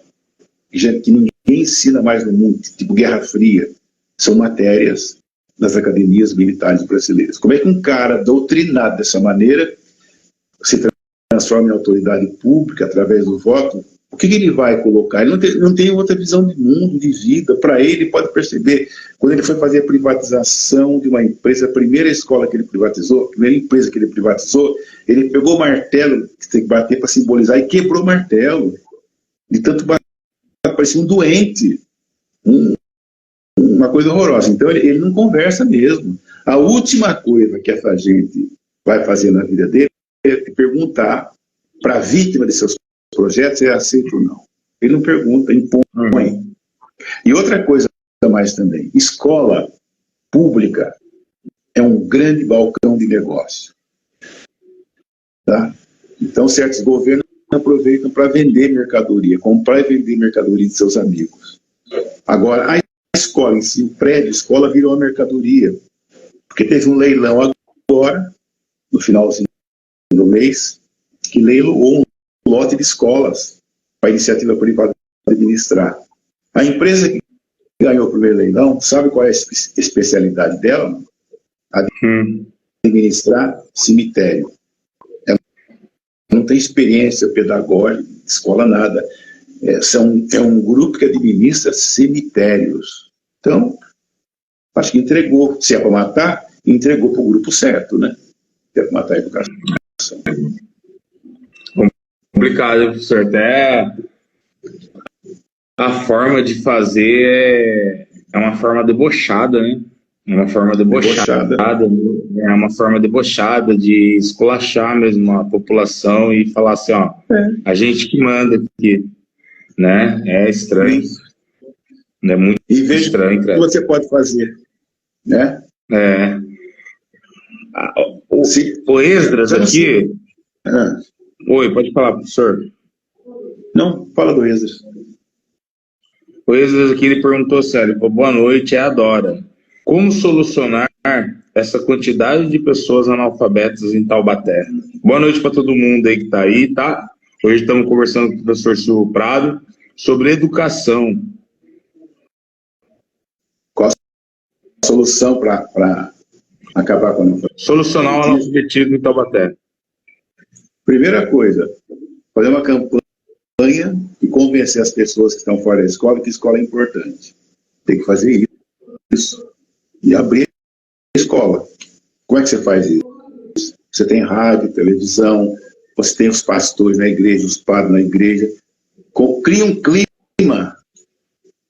que ninguém ensina mais no mundo, tipo Guerra Fria, são matérias das academias militares brasileiras. Como é que um cara doutrinado dessa maneira se transforma em autoridade pública através do voto? O que ele vai colocar? Ele não tem outra visão de mundo, de vida. Para ele, pode perceber, quando ele foi fazer a privatização de uma empresa, a primeira escola que ele privatizou, a primeira empresa que ele privatizou, ele pegou o martelo, que tem que bater para simbolizar, e quebrou o martelo. De tanto bater, parecia um doente. Uma coisa horrorosa. Então, ele não conversa mesmo. A última coisa que essa gente vai fazer na vida dele é perguntar para a vítima de seus projetos se é aceito ou não. Ele não pergunta, impõe. E outra coisa mais também, escola pública é um grande balcão de negócio. Tá? Então, certos governos aproveitam para vender mercadoria, comprar e vender mercadoria de seus amigos. Agora, a escola em si, o prédio, a escola virou uma mercadoria, porque teve um leilão agora, no finalzinho do mês, que leiloou um lote de escolas para a iniciativa privada administrar. A empresa que ganhou o primeiro leilão, sabe qual é a especialidade dela? Administrar cemitério. Ela não tem experiência pedagógica, escola, nada. É um grupo que administra cemitérios. Então, acho que entregou, se é para matar, entregou para o grupo certo, né? É para matar a educação. Complicado, professor. Até a forma de fazer é uma forma debochada, né? Uma forma debochada. É uma forma debochada de esculachar mesmo a população e falar assim, ó, a gente que manda aqui, né? É estranho. Sim. É muito E veja estranho, o que cara. você pode fazer, né? É. O Esdras aqui... Oi, pode falar, professor. Não, fala do Esdras. O Esdras aqui, ele perguntou sério, boa noite, é a Dora. Como solucionar essa quantidade de pessoas analfabetas em Taubaté? Boa noite para todo mundo aí que está aí, tá? Hoje estamos conversando com o professor Silvio Prado sobre educação. Qual a solução para acabar com a analfabetismo? Solucionar o analfabetismo em Taubaté. Primeira coisa, fazer uma campanha e convencer as pessoas que estão fora da escola que a escola é importante. Tem que fazer isso. E abrir a escola. Como é que você faz isso? Você tem rádio, televisão, você tem os pastores na igreja, os padres na igreja. Cria um clima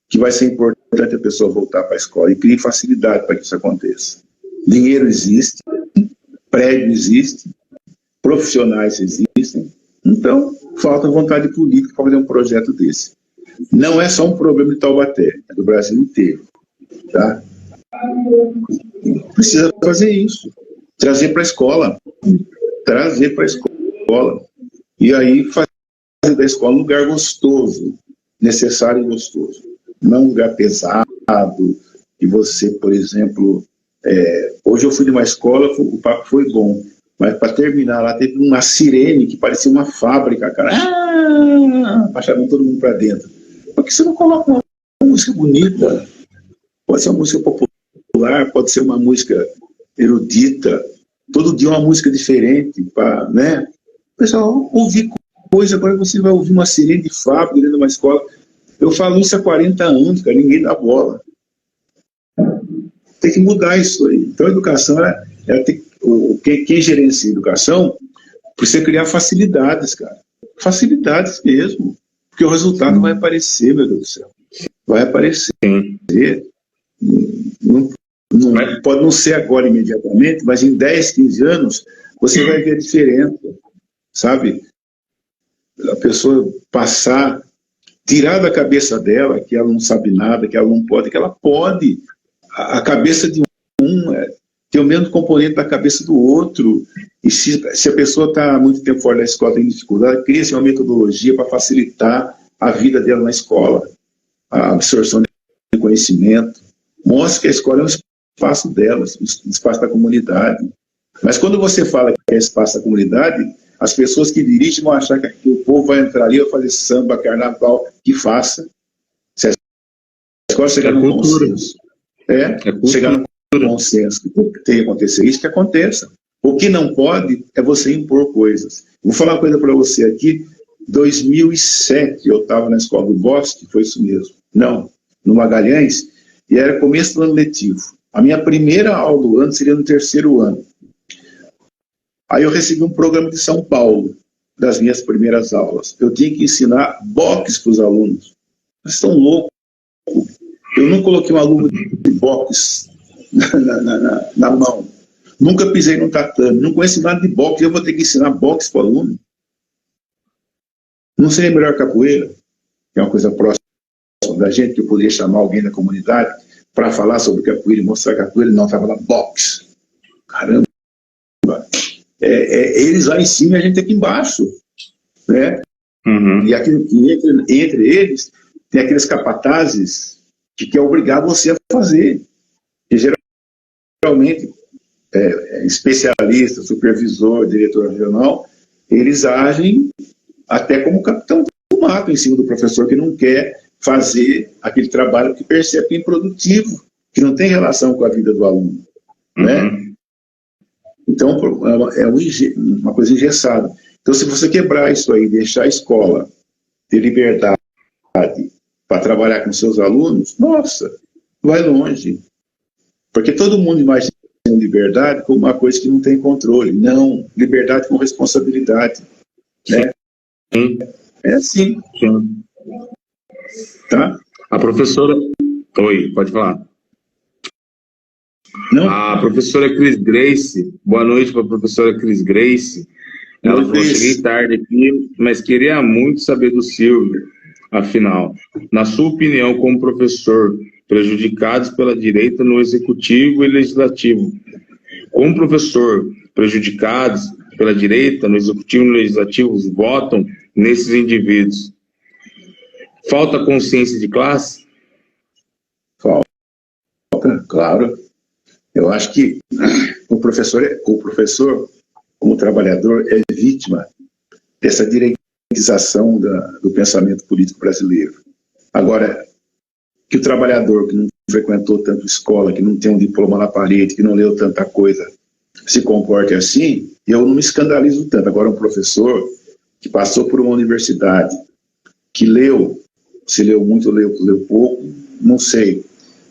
que vai ser importante a pessoa voltar para a escola e crie facilidade para que isso aconteça. Dinheiro existe, prédio existe, profissionais existem, então falta vontade política para fazer um projeto desse. Não é só um problema de Taubaté, é do Brasil inteiro. Tá? Precisa fazer isso, trazer para a escola, e aí fazer da escola um lugar gostoso, necessário e gostoso, não um lugar pesado, que você, por exemplo, hoje eu fui de uma escola, o papo foi bom, mas para terminar lá teve uma sirene que parecia uma fábrica, cara, baixaram todo mundo para dentro. Por que você não coloca uma música bonita? Pode ser uma música popular, pode ser uma música erudita, todo dia uma música diferente, para, né? O pessoal ouvir coisa, agora você vai ouvir uma sirene de fábrica dentro de uma escola. Eu falo isso há 40 anos, cara, ninguém dá bola. Tem que mudar isso aí. Então a educação, quem gerencia a educação, precisa criar facilidades, cara. Facilidades mesmo. Porque o resultado vai aparecer, meu Deus do céu. Vai aparecer. Pode não ser agora imediatamente, mas em 10, 15 anos, você vai ver a diferença. Sabe? A pessoa passar, tirar da cabeça dela que ela não sabe nada, que ela não pode, que ela pode. A cabeça de um tem o mesmo componente da cabeça do outro. E se a pessoa está muito tempo fora da escola, tem dificuldade, cria-se uma metodologia para facilitar a vida dela na escola, a absorção de conhecimento. Mostra que a escola é um espaço dela, um espaço da comunidade. Mas quando você fala que é espaço da comunidade, as pessoas que dirigem vão achar que o povo vai entrar ali e vai fazer samba, carnaval, que faça. Se a escola chegar no bom senso. Chegar no bom senso, que tem que acontecer isso, que aconteça. O que não pode é você impor coisas. Vou falar uma coisa para você aqui. 2007, eu estava na escola do Bosque, foi isso mesmo. Não, no Magalhães, e era começo do ano letivo. A minha primeira aula do ano seria no 3º ano. Aí eu recebi um programa de São Paulo, das minhas primeiras aulas. Eu tinha que ensinar boxe para os alunos. Vocês estão loucos. Eu não coloquei uma luva de boxe na mão. Nunca pisei num tatame. Não conheço nada de boxe. Eu vou ter que ensinar boxe para o aluno. Não seria melhor capoeira, que é uma coisa próxima da gente, que eu poderia chamar alguém da comunidade para falar sobre capoeira e mostrar capoeira, não, estava lá boxe. Caramba. Eles lá em cima e a gente aqui embaixo. Né? Uhum. E entre eles, tem aqueles capatazes que quer obrigar você a fazer. E geralmente, especialista, supervisor, diretor regional, eles agem até como capitão do mato em cima do professor que não quer fazer aquele trabalho que percebe que é improdutivo, que não tem relação com a vida do aluno. Uhum. Né? Então, é uma coisa engessada. Então, se você quebrar isso aí, deixar a escola ter liberdade para trabalhar com seus alunos, nossa, vai longe. Porque todo mundo imagina liberdade como uma coisa que não tem controle. Não, liberdade com responsabilidade. Né? Sim. É assim. Sim. Tá? A professora... Oi, pode falar. Não? A professora Cris Grace, boa noite para a professora Cris Grace. Ela falou: cheguei tarde aqui, mas queria muito saber do Silvio. Afinal, na sua opinião, como professor, prejudicados pela direita no executivo e legislativo, como professor, prejudicados pela direita no executivo e no legislativo, votam nesses indivíduos. Falta consciência de classe? Falta, claro. Eu acho que o professor, como trabalhador, é vítima dessa direitização do pensamento político brasileiro. Agora, que o trabalhador que não frequentou tanto escola, que não tem um diploma na parede, que não leu tanta coisa, se comporte assim, eu não me escandalizo tanto. Agora, um professor que passou por uma universidade, que leu, se leu muito, leu pouco, não sei,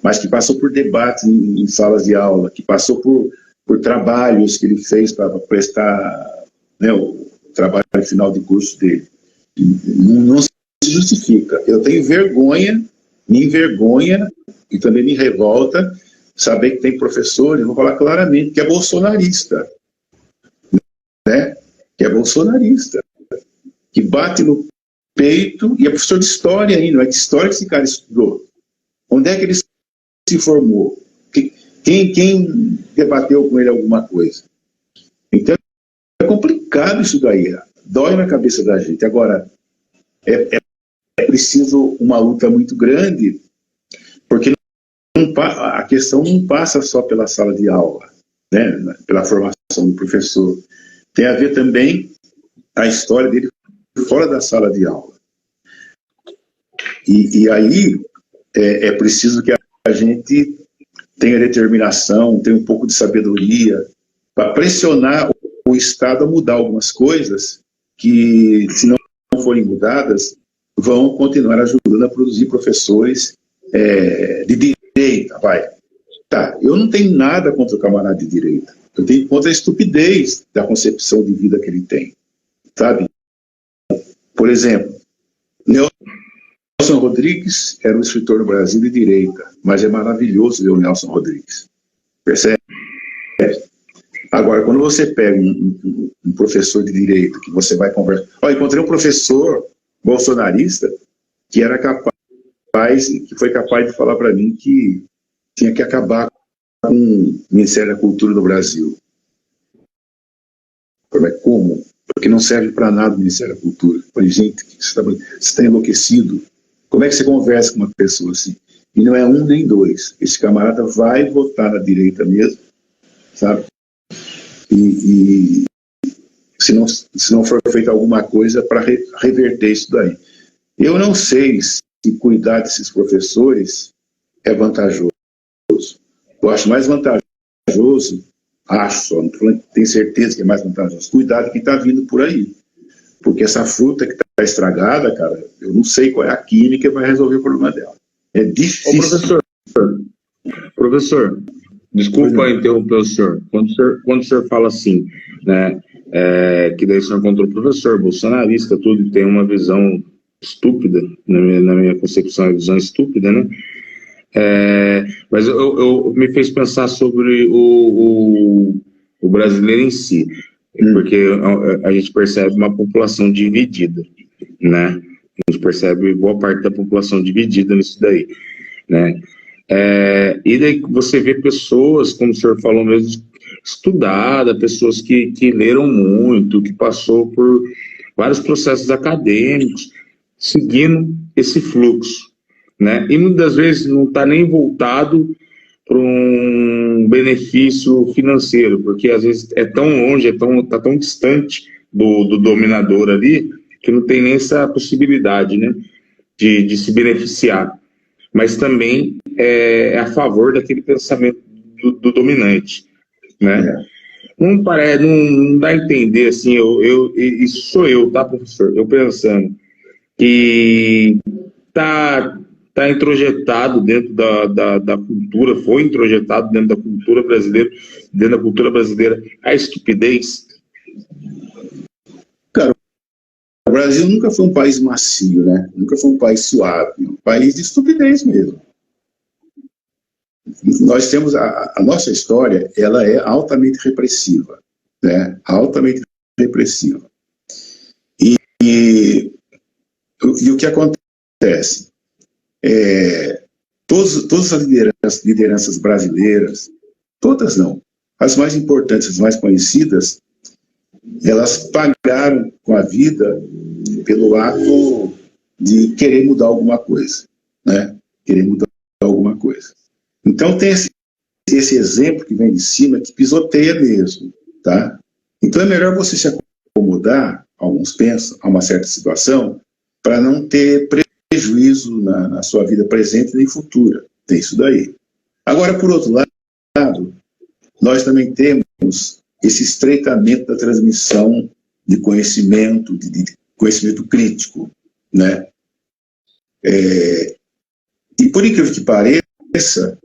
mas que passou por debates em salas de aula, que passou por trabalhos que ele fez para prestar, né, o trabalho final de curso dele. Não se justifica. Eu tenho vergonha, me envergonha e também me revolta saber que tem professores, vou falar claramente, que é bolsonarista, né? Que é bolsonarista, que bate no peito, e é professor de história ainda, não é de história que esse cara estudou. Onde é que ele se formou? Quem debateu com ele alguma coisa? Então, é complicado isso daí, dói na cabeça da gente. Agora, é preciso uma luta muito grande, porque a questão não passa só pela sala de aula, né, pela formação do professor. Tem a ver também a história dele fora da sala de aula. E aí é preciso que a gente tenha determinação, tenha um pouco de sabedoria, para pressionar o Estado a mudar algumas coisas que, se não forem mudadas, vão continuar ajudando a produzir professores de direita. Tá, eu não tenho nada contra o camarada de direita, eu tenho contra a estupidez da concepção de vida que ele tem, sabe? Por exemplo, Nelson Rodrigues era um escritor no Brasil de direita, mas é maravilhoso ver o Nelson Rodrigues, percebe? Agora, quando você pega um professor de direita, que você vai conversar... encontrei um professor bolsonarista que era capaz, que foi capaz de falar para mim que tinha que acabar com o Ministério da Cultura no Brasil. Mas como? Porque não serve para nada o Ministério da Cultura. Eu falei, gente, você está enlouquecido. Como é que você conversa com uma pessoa assim? E não é um nem dois. Esse camarada vai votar na direita mesmo, sabe? E se não for feita alguma coisa para reverter isso daí. Eu não sei se cuidar desses professores é vantajoso. Eu acho mais vantajoso, não tenho certeza que é mais vantajoso, cuidar do que está vindo por aí. Porque essa fruta que está estragada, cara, eu não sei qual é a química que vai resolver o problema dela. É difícil. Professor, desculpa interromper o senhor. Quando o senhor fala assim, né, que daí o senhor encontrou o professor bolsonarista, tudo, e tem uma visão estúpida, na minha concepção, é uma visão estúpida, né? Mas eu me fez pensar sobre o brasileiro em si, porque a gente percebe uma população dividida, né? A gente percebe boa parte da população dividida nisso daí, né? E daí você vê pessoas, como o senhor falou mesmo, estudadas, pessoas que leram muito, que passou por vários processos acadêmicos, seguindo esse fluxo, né? E muitas vezes não está nem voltado para um benefício financeiro, porque às vezes é tão longe, está tão distante do dominador ali, que não tem nem essa possibilidade, né, de se beneficiar. Mas também é a favor daquele pensamento do dominante, né? Não dá a entender, assim, isso sou eu, tá, professor? Eu pensando que tá introjetado dentro da cultura, foi introjetado dentro da cultura brasileira, a estupidez. Cara, o Brasil nunca foi um país macio, né? Nunca foi um país suave, um país de estupidez mesmo. nós temos a nossa história, ela é altamente repressiva, né? Altamente repressiva. E o que acontece? Todas as lideranças brasileiras, todas não, as mais importantes, as mais conhecidas, elas pagaram com a vida pelo ato de querer mudar alguma coisa, né? Querer mudar alguma coisa. Então tem esse exemplo que vem de cima que pisoteia mesmo, tá? Então é melhor você se acomodar, alguns pensam, a uma certa situação, para não ter prejuízo na sua vida presente nem futura. Tem isso daí. Agora, por outro lado, nós também temos esse estreitamento da transmissão de conhecimento, de conhecimento crítico, né? E por incrível que pareça,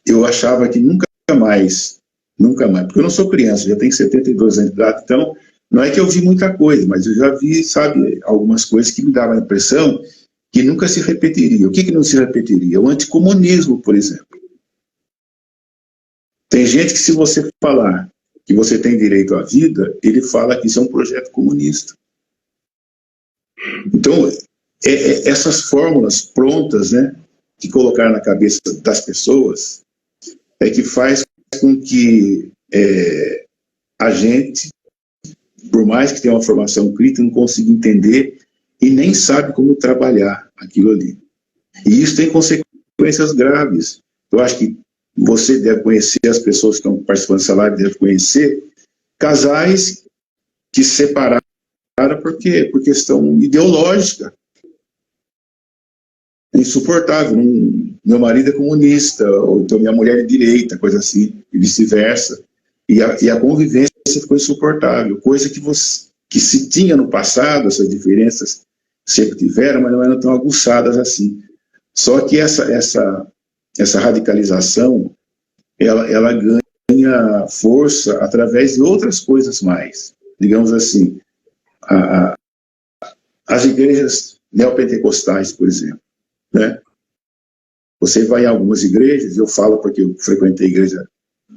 eu achava que nunca mais, porque eu não sou criança, já tenho 72 anos de idade, então não é que eu vi muita coisa, mas eu já vi, sabe, algumas coisas que me davam a impressão que nunca se repetiria. O que não se repetiria? O anticomunismo, por exemplo. Tem gente que, se você falar que você tem direito à vida, ele fala que isso é um projeto comunista. Então, essas fórmulas prontas, né, que colocaram na cabeça das pessoas, é que faz com que a gente, por mais que tenha uma formação crítica, não consiga entender e nem sabe como trabalhar aquilo ali. E isso tem consequências graves. Eu acho que você deve conhecer, as pessoas que estão participando dessa live devem conhecer, casais que se separaram por questão ideológica. É insuportável. Meu marido é comunista, ou então minha mulher é de direita, coisa assim, e vice-versa. E a convivência ficou insuportável, coisa que se tinha no passado, essas diferenças sempre tiveram, mas não eram tão aguçadas assim. Só que essa radicalização, ela ganha força através de outras coisas mais. Digamos assim, as igrejas neopentecostais, por exemplo, né? Você vai em algumas igrejas, eu falo porque eu frequentei a igreja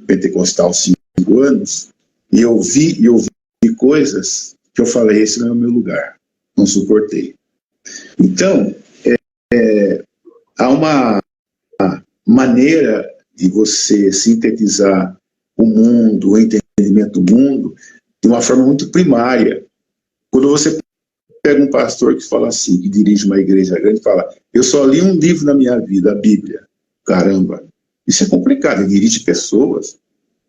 pentecostal 5 anos, e eu vi coisas que eu falei, esse não é o meu lugar, não suportei. Então, há uma maneira de você sintetizar o mundo, o entendimento do mundo, de uma forma muito primária. Quando você pega um pastor que fala assim, que dirige uma igreja grande, fala, eu só li um livro na minha vida, a Bíblia. Caramba, isso é complicado, ele dirige pessoas.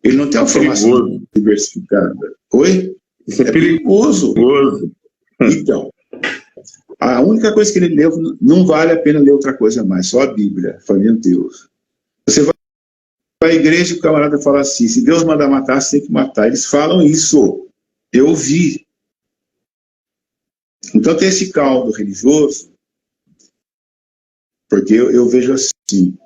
Ele não tem uma formação diversificada. Oi? Isso é perigoso. Então, a única coisa que ele leu, não vale a pena ler outra coisa mais, só a Bíblia. Falei, meu Deus. Você vai à igreja e o camarada fala assim, se Deus mandar matar, você tem que matar. Eles falam isso. Eu ouvi. Então tem esse caldo religioso, porque eu vejo assim,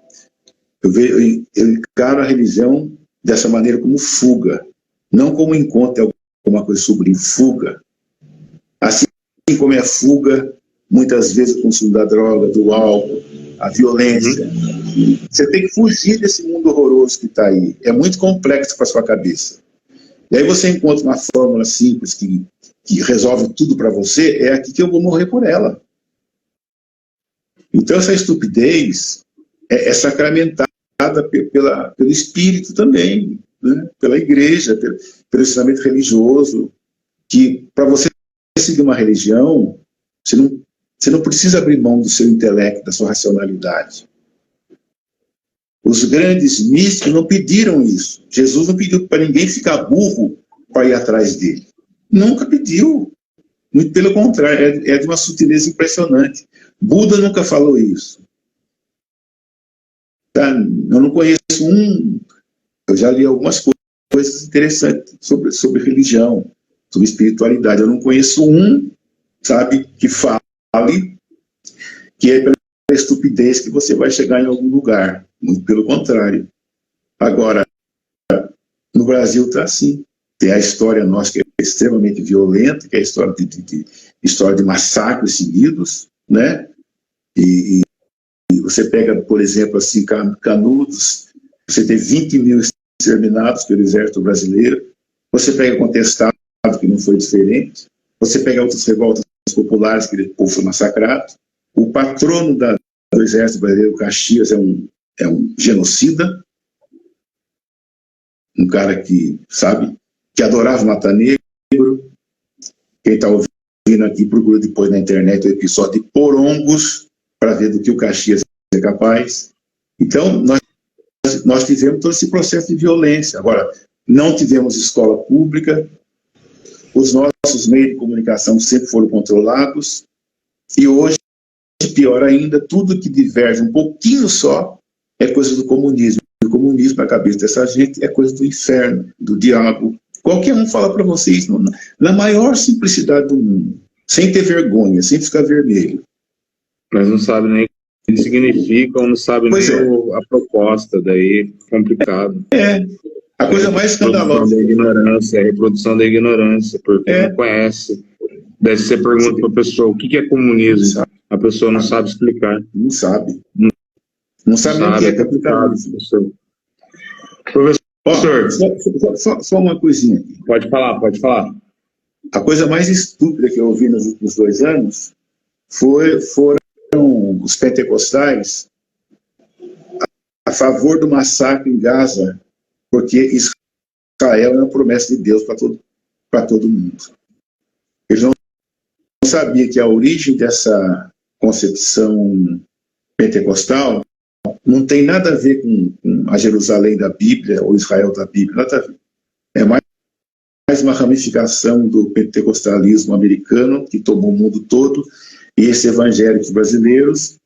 eu encaro a religião dessa maneira como fuga, não como encontro alguma coisa sublime, fuga. Assim como é fuga, muitas vezes o consumo da droga, do álcool, a violência. Você tem que fugir desse mundo horroroso que está aí. É muito complexo para a sua cabeça. E aí você encontra uma fórmula simples que resolve tudo para você, é aqui que eu vou morrer por ela. Então essa estupidez é sacramentada pelo espírito também, né? Pela igreja, pelo ensinamento religioso, que para você seguir uma religião, você não precisa abrir mão do seu intelecto, da sua racionalidade. Os grandes místicos não pediram isso. Jesus não pediu para ninguém ficar burro para ir atrás dele. Nunca pediu. Muito pelo contrário, é de uma sutileza impressionante. Buda nunca falou isso. Tá? Eu não conheço eu já li algumas coisas interessantes sobre religião, sobre espiritualidade. Eu não conheço sabe, que fale que é pela estupidez que você vai chegar em algum lugar. Muito pelo contrário. Agora, no Brasil está assim. Tem a história nossa que é extremamente violenta, que é a história de massacres seguidos, né? E você pega, por exemplo, assim, Canudos, você tem 20 mil exterminados pelo exército brasileiro, você pega Contestado, que não foi diferente, você pega outras revoltas populares, que o povo foi massacrado, o patrono do exército brasileiro, Caxias, é um genocida, um cara que, sabe, que adorava matar negro. Quem está ouvindo aqui, procura depois na internet o episódio de Porongos, para ver do que o Caxias é capaz. Então, nós tivemos todo esse processo de violência. Agora, não tivemos escola pública, os nossos meios de comunicação sempre foram controlados, e hoje, pior ainda, tudo que diverge um pouquinho só é coisa do comunismo. O comunismo, na cabeça dessa gente, é coisa do inferno, do diabo. Qualquer um fala para vocês, na maior simplicidade do mundo, sem ter vergonha, sem ficar vermelho. Mas não sabe nem o que significa, ou não sabe nem a proposta, daí é complicado. A coisa mais escandalosa. A reprodução da ignorância, porque não conhece. Daí você pergunta para a pessoa, o que é comunismo? A pessoa não sabe explicar. Não sabe. Não sabe nem o que é complicado. Professor, só uma coisinha aqui. Pode falar. A coisa mais estúpida que eu ouvi nos últimos 2 anos foram os pentecostais a favor do massacre em Gaza, porque Israel é uma promessa de Deus para todo mundo. Eles não sabiam que a origem dessa concepção pentecostal não tem nada a ver com a Jerusalém da Bíblia ou Israel da Bíblia, nada a ver. É mais uma ramificação do pentecostalismo americano que tomou o mundo todo, e esses evangélicos brasileiros,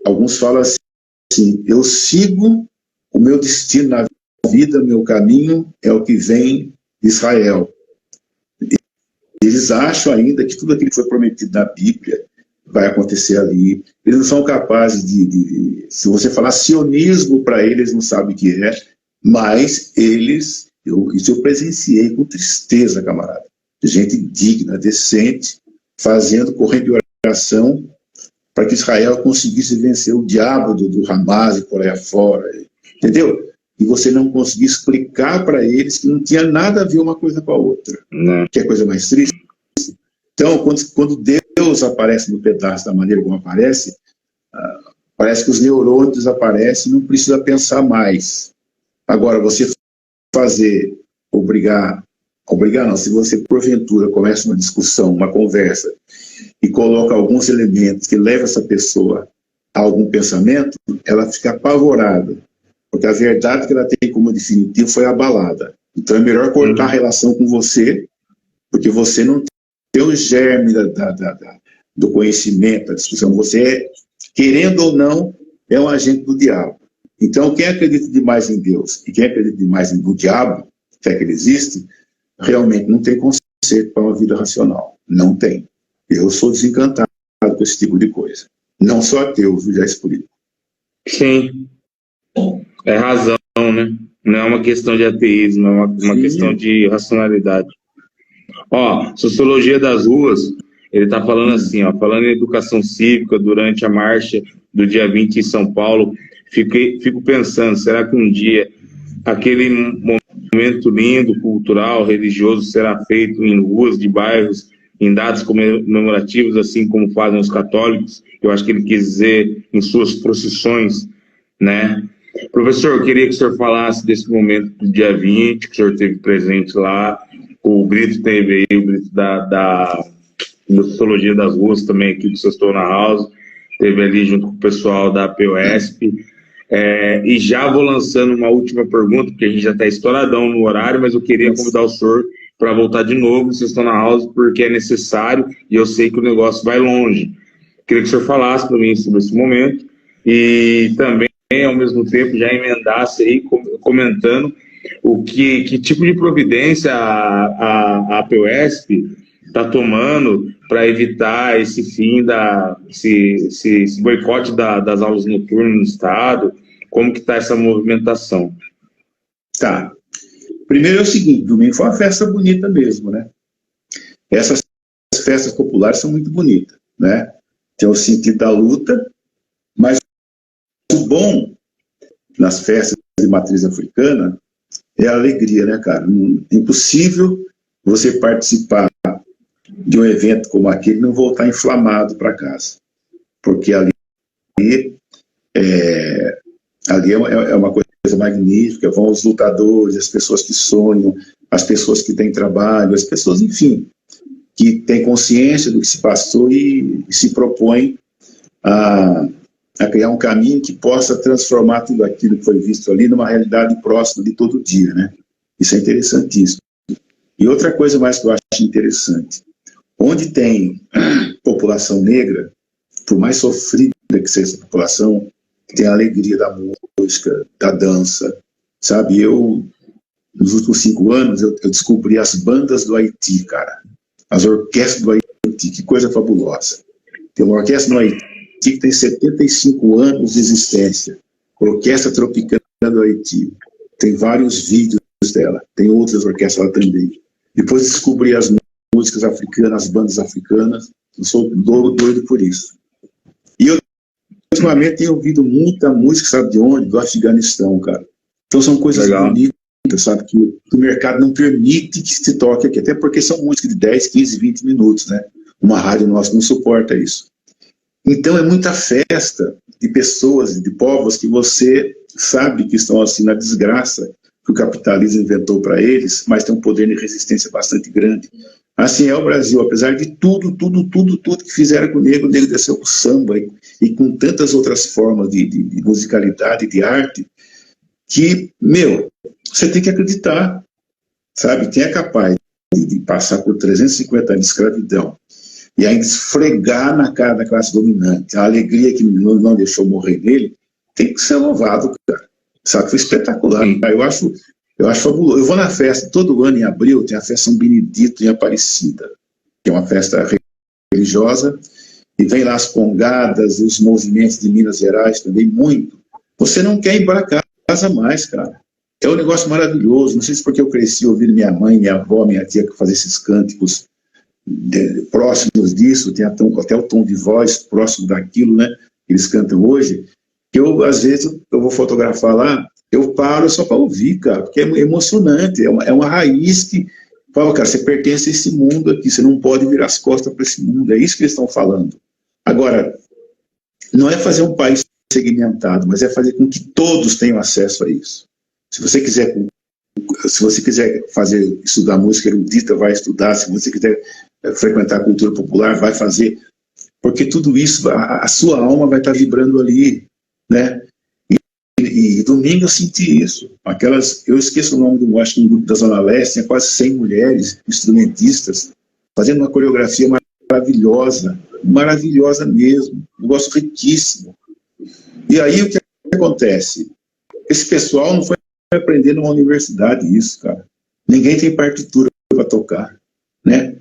alguns falam assim, eu sigo o meu destino na vida, meu caminho é o que vem de Israel. Eles acham ainda que tudo aquilo que foi prometido na Bíblia vai acontecer ali. Eles não são capazes se você falar sionismo para eles, não sabem o que é, mas isso eu presenciei com tristeza, camarada. Gente digna, decente, correndo de oração para que Israel conseguisse vencer o diabo do Hamas e por aí afora, entendeu? E você não conseguir explicar para eles que não tinha nada a ver uma coisa com a outra. Que é a coisa mais triste. Então, quando Deus aparece no pedaço da maneira como aparece, parece que os neurônios desaparecem e não precisa pensar mais. Agora, você obrigar não, se você porventura começa uma discussão, uma conversa, e coloca alguns elementos que levam essa pessoa a algum pensamento, ela fica apavorada, porque a verdade que ela tem como definitivo foi abalada. Então é melhor cortar a relação com você, porque você não tem o germe do conhecimento, da discussão. Você, querendo ou não, é um agente do diabo. Então, quem acredita demais em Deus e quem acredita demais no diabo, se é que ele existe, realmente não tem conceito para uma vida racional. Não tem. Eu sou desencantado com esse tipo de coisa. Não sou ateu, já explico. Sim. É razão, né? Não é uma questão de ateísmo, é uma questão de racionalidade. Ó, Sociologia das Ruas, ele está falando assim, ó, falando em educação cívica durante a marcha do dia 20 em São Paulo, fico pensando, será que um dia aquele momento lindo, cultural, religioso será feito em ruas de bairros, em datas comemorativas, assim como fazem os católicos? Eu acho que ele quis dizer em suas procissões, né? Professor, eu queria que o senhor falasse desse momento do dia 20, que o senhor esteve presente lá, o Brito teve aí, o Brito da Sociologia das Ruas também aqui do Sextou na House, teve ali junto com o pessoal da POSP, e já vou lançando uma última pergunta, porque a gente já está estouradão no horário, mas eu queria convidar o senhor para voltar de novo, vocês estão na House, porque é necessário, e eu sei que o negócio vai longe. Queria que o senhor falasse para mim sobre esse momento, e também, ao mesmo tempo, já emendasse aí, comentando que tipo de providência a POSP está tomando para evitar esse fim esse boicote das aulas noturnas no Estado. Como que está essa movimentação? Tá. Primeiro é o seguinte, domingo foi uma festa bonita mesmo, né? Essas festas populares são muito bonitas, né? Tem o sentido da luta, mas o bom nas festas de matriz africana é a alegria, né, cara? É impossível você participar de um evento como aquele e não voltar inflamado para casa. Porque ali é uma coisa magnífica, vão os lutadores, as pessoas que sonham, as pessoas que têm trabalho, as pessoas, enfim, que têm consciência do que se passou e se propõem a criar um caminho que possa transformar tudo aquilo que foi visto ali numa realidade próxima de todo dia, né? Isso é interessantíssimo. E outra coisa mais que eu acho interessante, onde tem população negra, por mais sofrida que seja essa população, tem a alegria da música, da dança, sabe? Nos últimos 5 anos, eu descobri as bandas do Haiti, cara. As orquestras do Haiti, que coisa fabulosa. Tem uma orquestra no Haiti que tem 75 anos de existência. Orquestra Tropicana do Haiti. Tem vários vídeos dela. Tem outras orquestras lá também. Depois descobri as músicas africanas, as bandas africanas. Eu sou doido por isso. E eu, ultimamente, tenho ouvido muita música, sabe de onde? Do Afeganistão, cara. Então são coisas bonitas, sabe? Que o mercado não permite que se toque aqui. Até porque são músicas de 10, 15, 20 minutos, né? Uma rádio nossa não suporta isso. Então é muita festa de pessoas, de povos que você sabe que estão assim na desgraça que o capitalismo inventou para eles, mas tem um poder de resistência bastante grande. Assim é o Brasil, apesar de tudo que fizeram com o negro desceu com o samba e com tantas outras formas de musicalidade, de arte, que, você tem que acreditar, sabe? Quem é capaz de passar por 350 anos de escravidão e ainda esfregar na cara da classe dominante a alegria que não deixou morrer nele, tem que ser louvado, cara. Sabe? Foi espetacular. Eu acho fabuloso. Eu vou na festa, todo ano em abril, tem a festa São Benedito em Aparecida, que é uma festa religiosa, e vem lá as congadas, os movimentos de Minas Gerais também, muito. Você não quer ir para casa mais, cara. É um negócio maravilhoso. Não sei se porque eu cresci ouvindo minha mãe, minha avó, minha tia fazer esses cânticos próximos disso, tem até o tom de voz próximo daquilo, né, que eles cantam hoje, que eu, às vezes, eu vou fotografar lá, eu paro só para ouvir, cara, porque é emocionante, é uma raiz que fala, cara, você pertence a esse mundo aqui, você não pode virar as costas para esse mundo, é isso que eles estão falando. Agora, não é fazer um país segmentado, mas é fazer com que todos tenham acesso a isso. Se você quiser estudar música erudita, vai estudar. Se você quiser frequentar a cultura popular, vai fazer. Porque tudo isso, a sua alma vai estar vibrando ali, né? E domingo eu senti isso. Eu esqueço o nome acho que um grupo da Zona Leste, tinha quase 100 mulheres, instrumentistas, fazendo uma coreografia maravilhosa mesmo. Um negócio riquíssimo. E aí o que acontece? Esse pessoal não foi aprender numa universidade isso, cara. Ninguém tem partitura para tocar, né?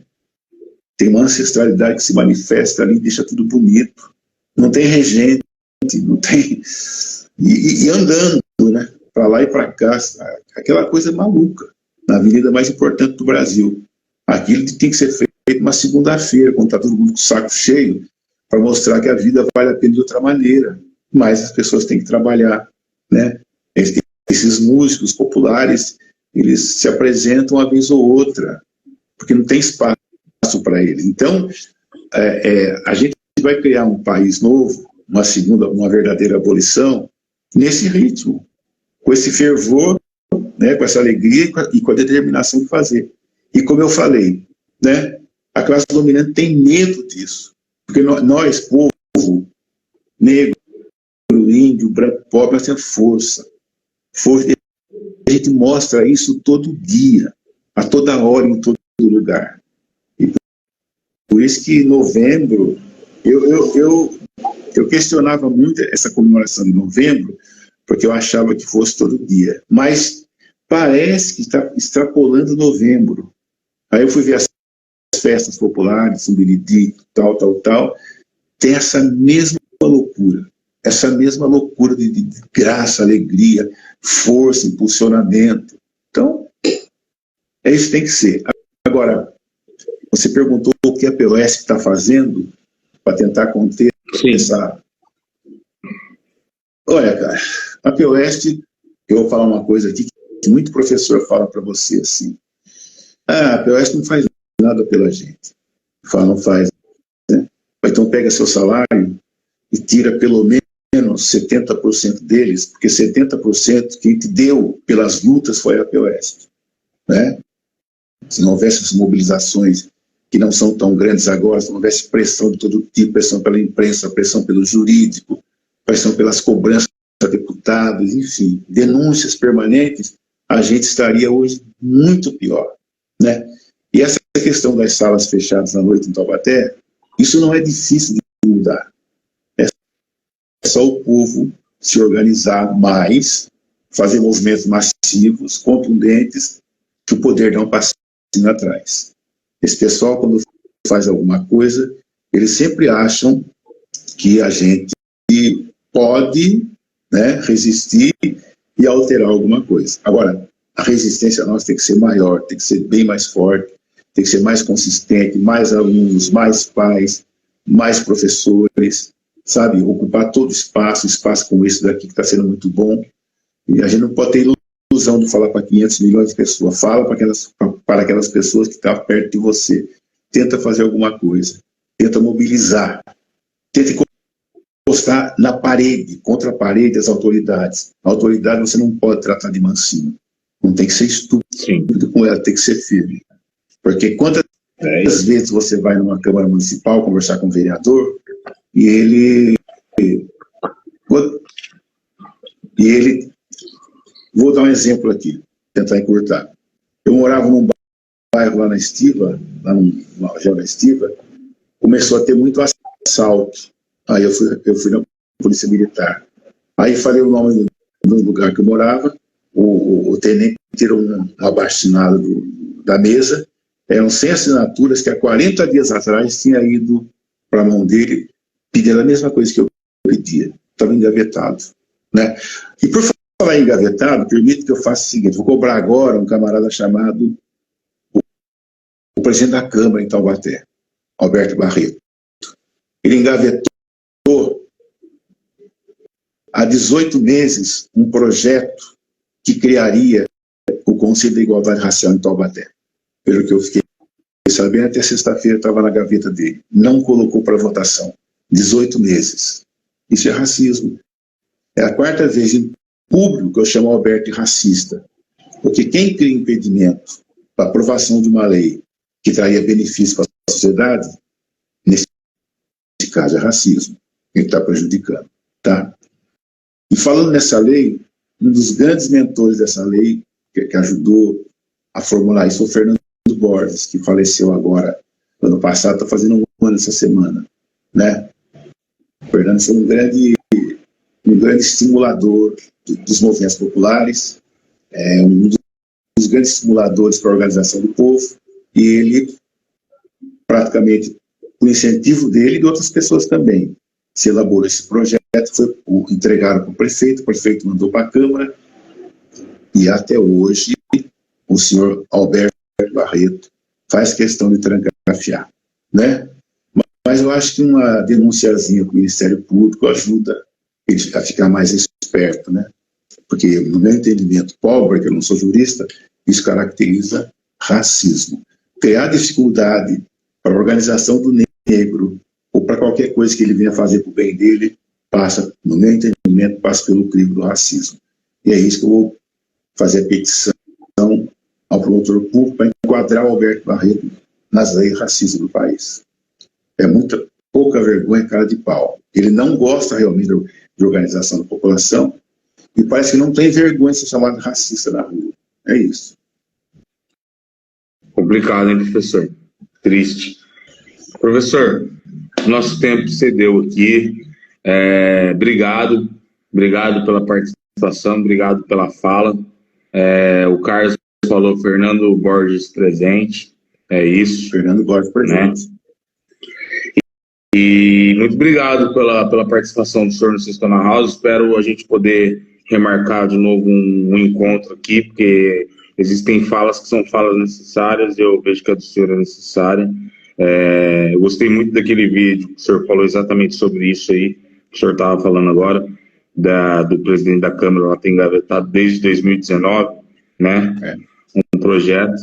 Tem uma ancestralidade que se manifesta ali, deixa tudo bonito. Não tem regente, não tem... E andando, né? Para lá e para cá, aquela coisa maluca, na avenida mais importante do Brasil. Aquilo tem que ser feito uma segunda-feira, quando está todo mundo com o saco cheio, para mostrar que a vida vale a pena de outra maneira. Mas as pessoas têm que trabalhar, né? Esses músicos populares, eles se apresentam uma vez ou outra, porque não tem espaço para eles. Então, a gente vai criar um país novo, uma verdadeira abolição, nesse ritmo, com esse fervor, né, com essa alegria e com a determinação de fazer. E como eu falei, né, a classe dominante tem medo disso, porque nós, povo negro, índio, branco, pobre, nós temos força. A gente mostra isso todo dia, a toda hora, em todo lugar. E por isso que em novembro, eu questionava muito essa comemoração de novembro, porque eu achava que fosse todo dia. Mas parece que está extrapolando novembro. Aí eu fui ver as festas populares, São Benedito, tal, tem essa mesma loucura. Essa mesma loucura de graça, alegria, força, impulsionamento. Então, é isso que tem que ser. Agora, você perguntou o que a POS está fazendo para tentar conter essa... Olha, cara, a POS Eu vou falar uma coisa aqui que muito professor fala para você assim: a POS não faz nada pela gente. Fala, não faz, né? Então pega seu salário e tira pelo menos 70% deles, porque 70% quem te deu pelas lutas foi a POS, né? Se não houvesse as mobilizações que não são tão grandes agora, se não houvesse pressão de todo tipo, pressão pela imprensa, pressão pelo jurídico, pressão pelas cobranças a deputados, enfim, denúncias permanentes, a gente estaria hoje muito pior, né? E essa questão das salas fechadas à noite em Taubaté, isso não é difícil de mudar. É só o povo se organizar mais, fazer movimentos massivos, contundentes, que o poder dá um passinho atrás. Esse pessoal, quando faz alguma coisa, eles sempre acham que a gente pode, né, resistir e alterar alguma coisa. Agora, a resistência nossa tem que ser maior, tem que ser bem mais forte, tem que ser mais consistente, mais alunos, mais pais, mais professores, sabe? Ocupar todo o espaço como esse daqui que está sendo muito bom. E a gente não pode ter ilusão de falar para 500 milhões de pessoas. Fala para aquelas pessoas que estão perto de você. Tenta fazer alguma coisa. Tenta mobilizar. Tenta encostar na parede, contra a parede, as autoridades. A autoridade você não pode tratar de mansinho. Não tem que ser estúpido com ela, tem que ser firme. Porque quantas vezes você vai numa Câmara Municipal conversar com o vereador e ele vou dar um exemplo aqui, tentar encurtar. Eu morava num bairro lá na Estiva, numa região da Estiva, começou a ter muito assalto. Aí eu fui na Polícia Militar. Aí falei o nome do lugar que eu morava, o tenente tirou uma abaixinada da mesa, eram 100 assinaturas que há 40 dias atrás tinha ido para a mão dele, pedindo a mesma coisa que eu pedia. Estava engavetado, né? E por falar em engavetado, permite que eu faça o seguinte: vou cobrar agora um camarada chamado o presidente da Câmara em Taubaté, Alberto Barreto. Ele engavetou há 18 meses um projeto que criaria o Conselho da Igualdade Racial em Taubaté. Pelo que eu fiquei sabendo, até sexta-feira estava na gaveta dele. Não colocou para votação. 18 meses. Isso é racismo. É a quarta vez em público que eu chamo Alberto de racista. Porque quem cria impedimento para a aprovação de uma lei que traria benefício para a sociedade, nesse caso é racismo. Ele está prejudicando. Tá? E falando nessa lei, um dos grandes mentores dessa lei, que ajudou a formular isso, foi o Fernando Borges, que faleceu agora, ano passado, está fazendo um ano essa semana, né? O Fernando foi um grande estimulador dos movimentos populares, um dos grandes estimuladores para a organização do povo, e ele, praticamente, por incentivo dele e de outras pessoas também, se elaborou esse projeto, entregaram para o prefeito mandou para a Câmara, e até hoje o senhor Alberto Barreto faz questão de trancafiar, né? Mas eu acho que uma denunciazinha com o Ministério Público ajuda ele a ficar mais esperto, né? Porque, no meu entendimento pobre, que eu não sou jurista, isso caracteriza racismo. Criar dificuldade para a organização do negro ou para qualquer coisa que ele venha fazer para o bem dele, passa, no meu entendimento, passa pelo crime do racismo. E é isso que eu vou fazer a petição ao promotor público para enquadrar o Alberto Barreto nas leis racistas do país. É muita pouca vergonha, cara de pau. Ele não gosta realmente de organização da população e parece que não tem vergonha de ser chamado de racista na rua. É isso. Complicado, hein, professor? Triste. Professor, nosso tempo cedeu aqui. Obrigado pela participação, obrigado pela fala. O Carlos falou Fernando Borges presente, é isso. Fernando Borges presente. Né? E muito obrigado pela participação do senhor no Sistema House. Espero a gente poder remarcar de novo um encontro aqui, porque existem falas que são falas necessárias, e eu vejo que a do senhor é necessária. Eu gostei muito daquele vídeo que o senhor falou exatamente sobre isso aí, que o senhor estava falando agora. do presidente da Câmara, ela tem engavetado desde 2019, né? Um projeto.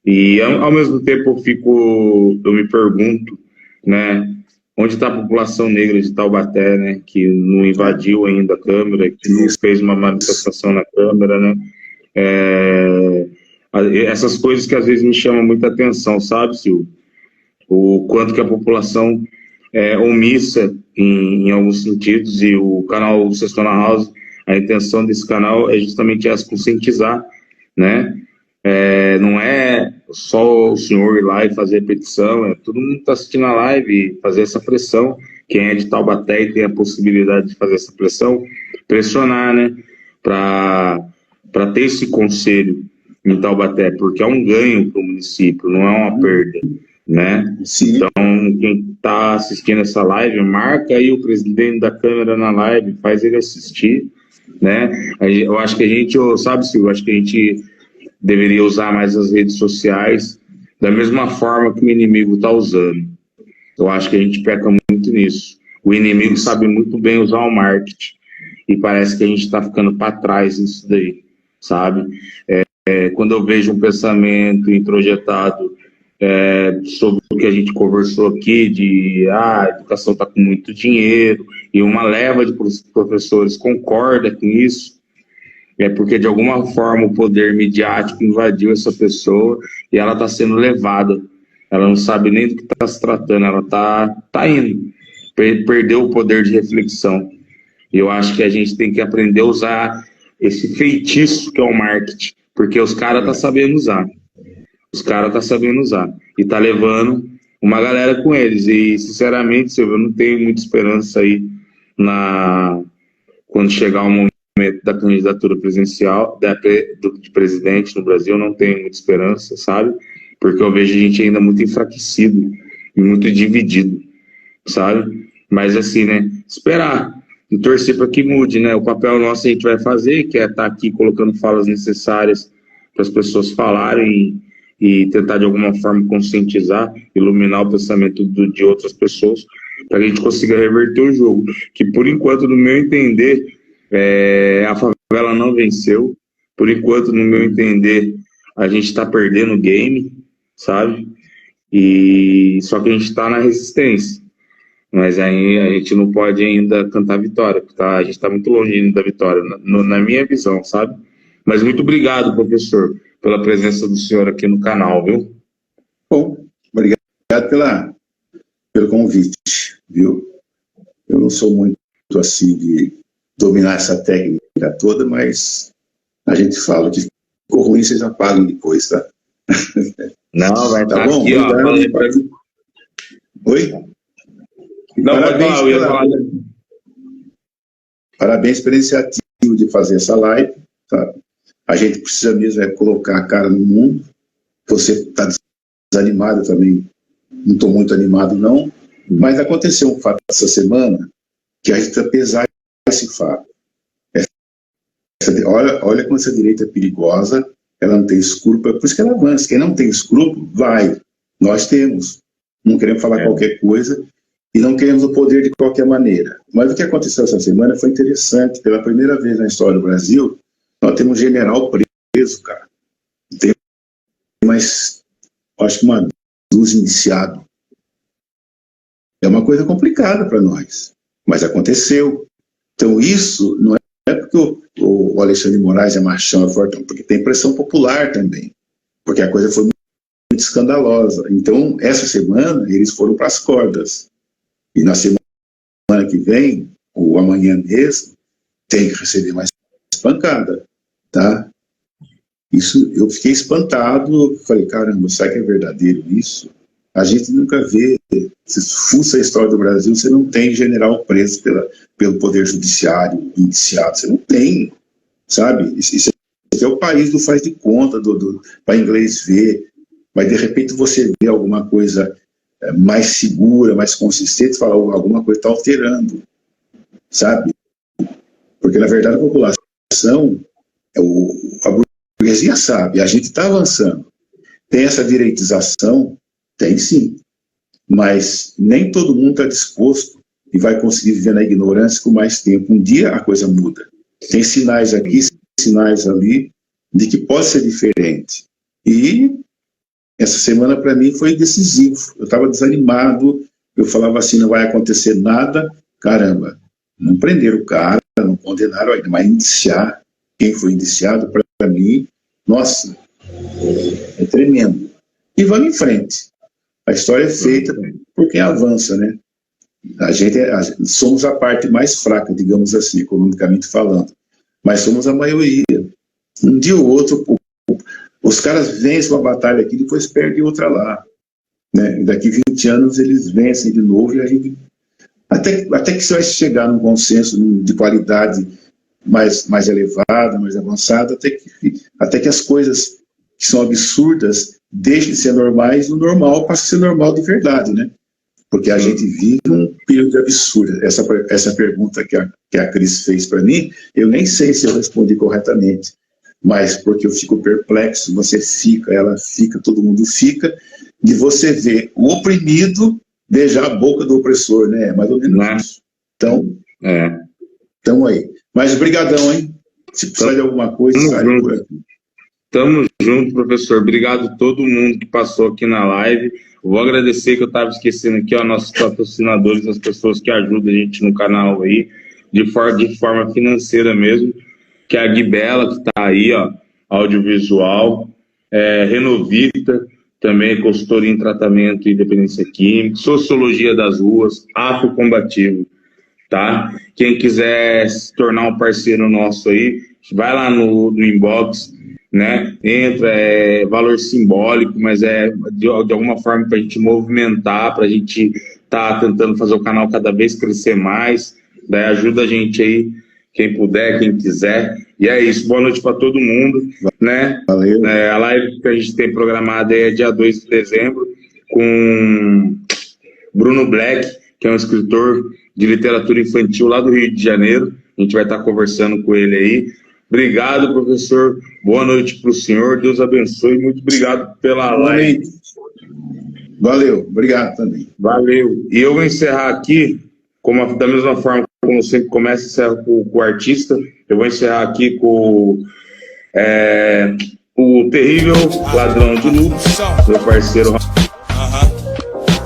E, ao mesmo tempo, eu me pergunto, né? Onde está a população negra de Taubaté, né? Que não invadiu ainda a Câmara, que não fez uma manifestação na Câmara, né? Essas coisas que às vezes me chamam muita atenção, sabe, Silvio? O quanto que a população é omissa em alguns sentidos, e o canal Sextona House, a intenção desse canal é justamente essa, conscientizar, né? Não é só o senhor ir lá e fazer petição, todo mundo está assistindo a live e fazer essa pressão. Quem é de Taubaté e tem a possibilidade de fazer essa pressão, pressionar, né? Para ter esse conselho em Taubaté, porque é um ganho para o município, não é uma perda, né? Sim. Então, quem está assistindo essa live, marca aí o presidente da Câmara na live, faz ele assistir, né? Eu acho que a gente, sabe, Silvio, eu acho que a gente deveria usar mais as redes sociais da mesma forma que o inimigo está usando. Eu acho que a gente peca muito nisso. O inimigo sabe muito bem usar o marketing, e parece que a gente está ficando para trás nisso daí, sabe? Quando eu vejo um pensamento introjetado sobre o que a gente conversou aqui, de a educação está com muito dinheiro, e uma leva de professores concorda com isso, porque de alguma forma o poder midiático invadiu essa pessoa e ela está sendo levada. Ela não sabe nem do que está se tratando, ela está indo. Perdeu o poder de reflexão. E eu acho que a gente tem que aprender a usar esse feitiço que é o marketing, porque os caras estão sabendo usar. Os caras estão sabendo usar. E está levando uma galera com eles. E, sinceramente, Silvio, eu não tenho muita esperança aí quando chegar o momento da candidatura presidencial, de presidente no Brasil, eu não tenho muita esperança, sabe? Porque eu vejo a gente ainda muito enfraquecido e muito dividido, sabe? Mas assim, né? Esperar e torcer para que mude, né? O papel nosso a gente vai fazer, que é estar aqui colocando falas necessárias para as pessoas falarem e tentar de alguma forma conscientizar, iluminar o pensamento de outras pessoas, para que a gente consiga reverter o jogo. Que por enquanto, no meu entender, a favela não venceu. Por enquanto, no meu entender, a gente está perdendo o game, sabe? E só que a gente está na resistência. Mas aí a gente não pode ainda cantar vitória, porque a gente está muito longe ainda da vitória, na minha visão, sabe? Mas muito obrigado, professor, pela presença do senhor aqui no canal, viu? Bom, obrigado pelo convite, viu? Eu não sou muito assim de dominar essa técnica toda, mas a gente fala que ficou ruim, vocês apagam depois, tá? Não, vai estar bom, aqui, ó. Falei pra... Oi? Não, parabéns, eu ia falar. Parabéns pela iniciativa de fazer essa live, tá? A gente precisa mesmo colocar a cara no mundo. Você está desanimado também, não estou muito animado não, mas aconteceu um fato essa semana que a gente precisa pesar esse fato. Olha como essa direita é perigosa, ela não tem escrúpulo, por isso que ela avança. Quem não tem escrúpulo, vai. Nós temos. Não queremos falar qualquer coisa e não queremos o poder de qualquer maneira. Mas o que aconteceu essa semana foi interessante. Pela primeira vez na história do Brasil, nós temos um general preso, cara. Tem mais, acho que uma dúzia indiciado. É uma coisa complicada para nós, mas aconteceu. Então isso não é porque o Alexandre de Moraes é machão, é fortão, porque tem pressão popular também, porque a coisa foi muito escandalosa. Então, essa semana, eles foram para as cordas. E na semana que vem, ou amanhã mesmo, tem que receber mais pancada, tá? Isso, eu fiquei espantado, falei, caramba, será que é verdadeiro isso? A gente nunca vê, se fuça a história do Brasil, você não tem general preso pelo Poder Judiciário, indiciado, você não tem, sabe? Isso é o país do faz de conta, para inglês ver, mas de repente você vê alguma coisa mais segura, mais consistente, fala, alguma coisa está alterando, sabe? Porque, na verdade, a população, a burguesia sabe, a gente está avançando. Tem essa direitização? Tem sim. Mas nem todo mundo está disposto e vai conseguir viver na ignorância com mais tempo. Um dia a coisa muda. Tem sinais aqui, sinais ali, de que pode ser diferente. E essa semana para mim foi decisivo. Eu estava desanimado, eu falava assim, não vai acontecer nada. Caramba, não prenderam o cara, não condenaram ainda, mas indiciar, quem foi indiciado, para mim, nossa, é tremendo. E vamos em frente. A história é feita por quem avança, né? Somos a parte mais fraca, digamos assim, economicamente falando, mas somos a maioria. Um dia ou outro, os caras vencem uma batalha aqui, depois perdem outra lá, né? E daqui 20 anos eles vencem de novo e a gente... Até que você vai chegar num consenso de qualidade mais elevada, mais avançada, até que as coisas que são absurdas deixem de ser normais, o normal passa a ser normal de verdade, né? Porque a gente vive um período de absurdo. Essa pergunta que a Cris fez para mim, eu nem sei se eu respondi corretamente, mas porque eu fico perplexo, você fica, ela fica, todo mundo fica, de você ver o oprimido beijar a boca do opressor, né? Mais ou menos isso. Então aí. Mas brigadão, hein? Se precisar de alguma coisa, sai por aqui. Tamo junto, professor. Obrigado a todo mundo que passou aqui na live. Vou agradecer, que eu estava esquecendo aqui, ó, nossos patrocinadores, as pessoas que ajudam a gente no canal aí, de forma financeira mesmo, que é a Guibela, que está aí, ó, audiovisual, Renovita, também consultoria em tratamento e dependência química, Sociologia das Ruas, Afrocombativo, tá? Quem quiser se tornar um parceiro nosso aí, vai lá no inbox, né? Entra, valor simbólico, mas de alguma forma para a gente movimentar, para a gente tá tentando fazer o canal cada vez crescer mais, daí ajuda a gente aí, quem puder, quem quiser. E é isso, boa noite para todo mundo, né? Valeu. A live que a gente tem programada é dia 2 de dezembro, com Bruno Black, que é um escritor de literatura infantil lá do Rio de Janeiro. A gente vai estar conversando com ele aí. Obrigado, professor. Boa noite para o senhor. Deus abençoe. Muito obrigado pela live. Valeu. Obrigado também. Valeu. E eu vou encerrar aqui, da mesma forma como sempre começa, encerra com o artista. Eu vou encerrar aqui com o terrível ladrão de luz, meu parceiro.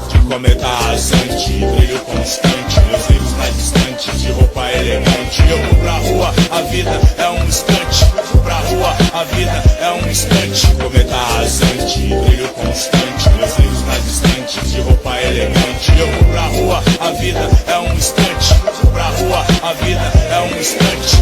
De cometa rasante, brilho constante, meus livros mais distantes, de roupa elegante. Eu vou pra rua, a vida é um instante. Pra rua, a vida é um instante. Cometa rasante, brilho constante, meus livros mais distantes, de roupa elegante. Eu vou pra rua, a vida é um instante. Pra rua, a vida é um instante.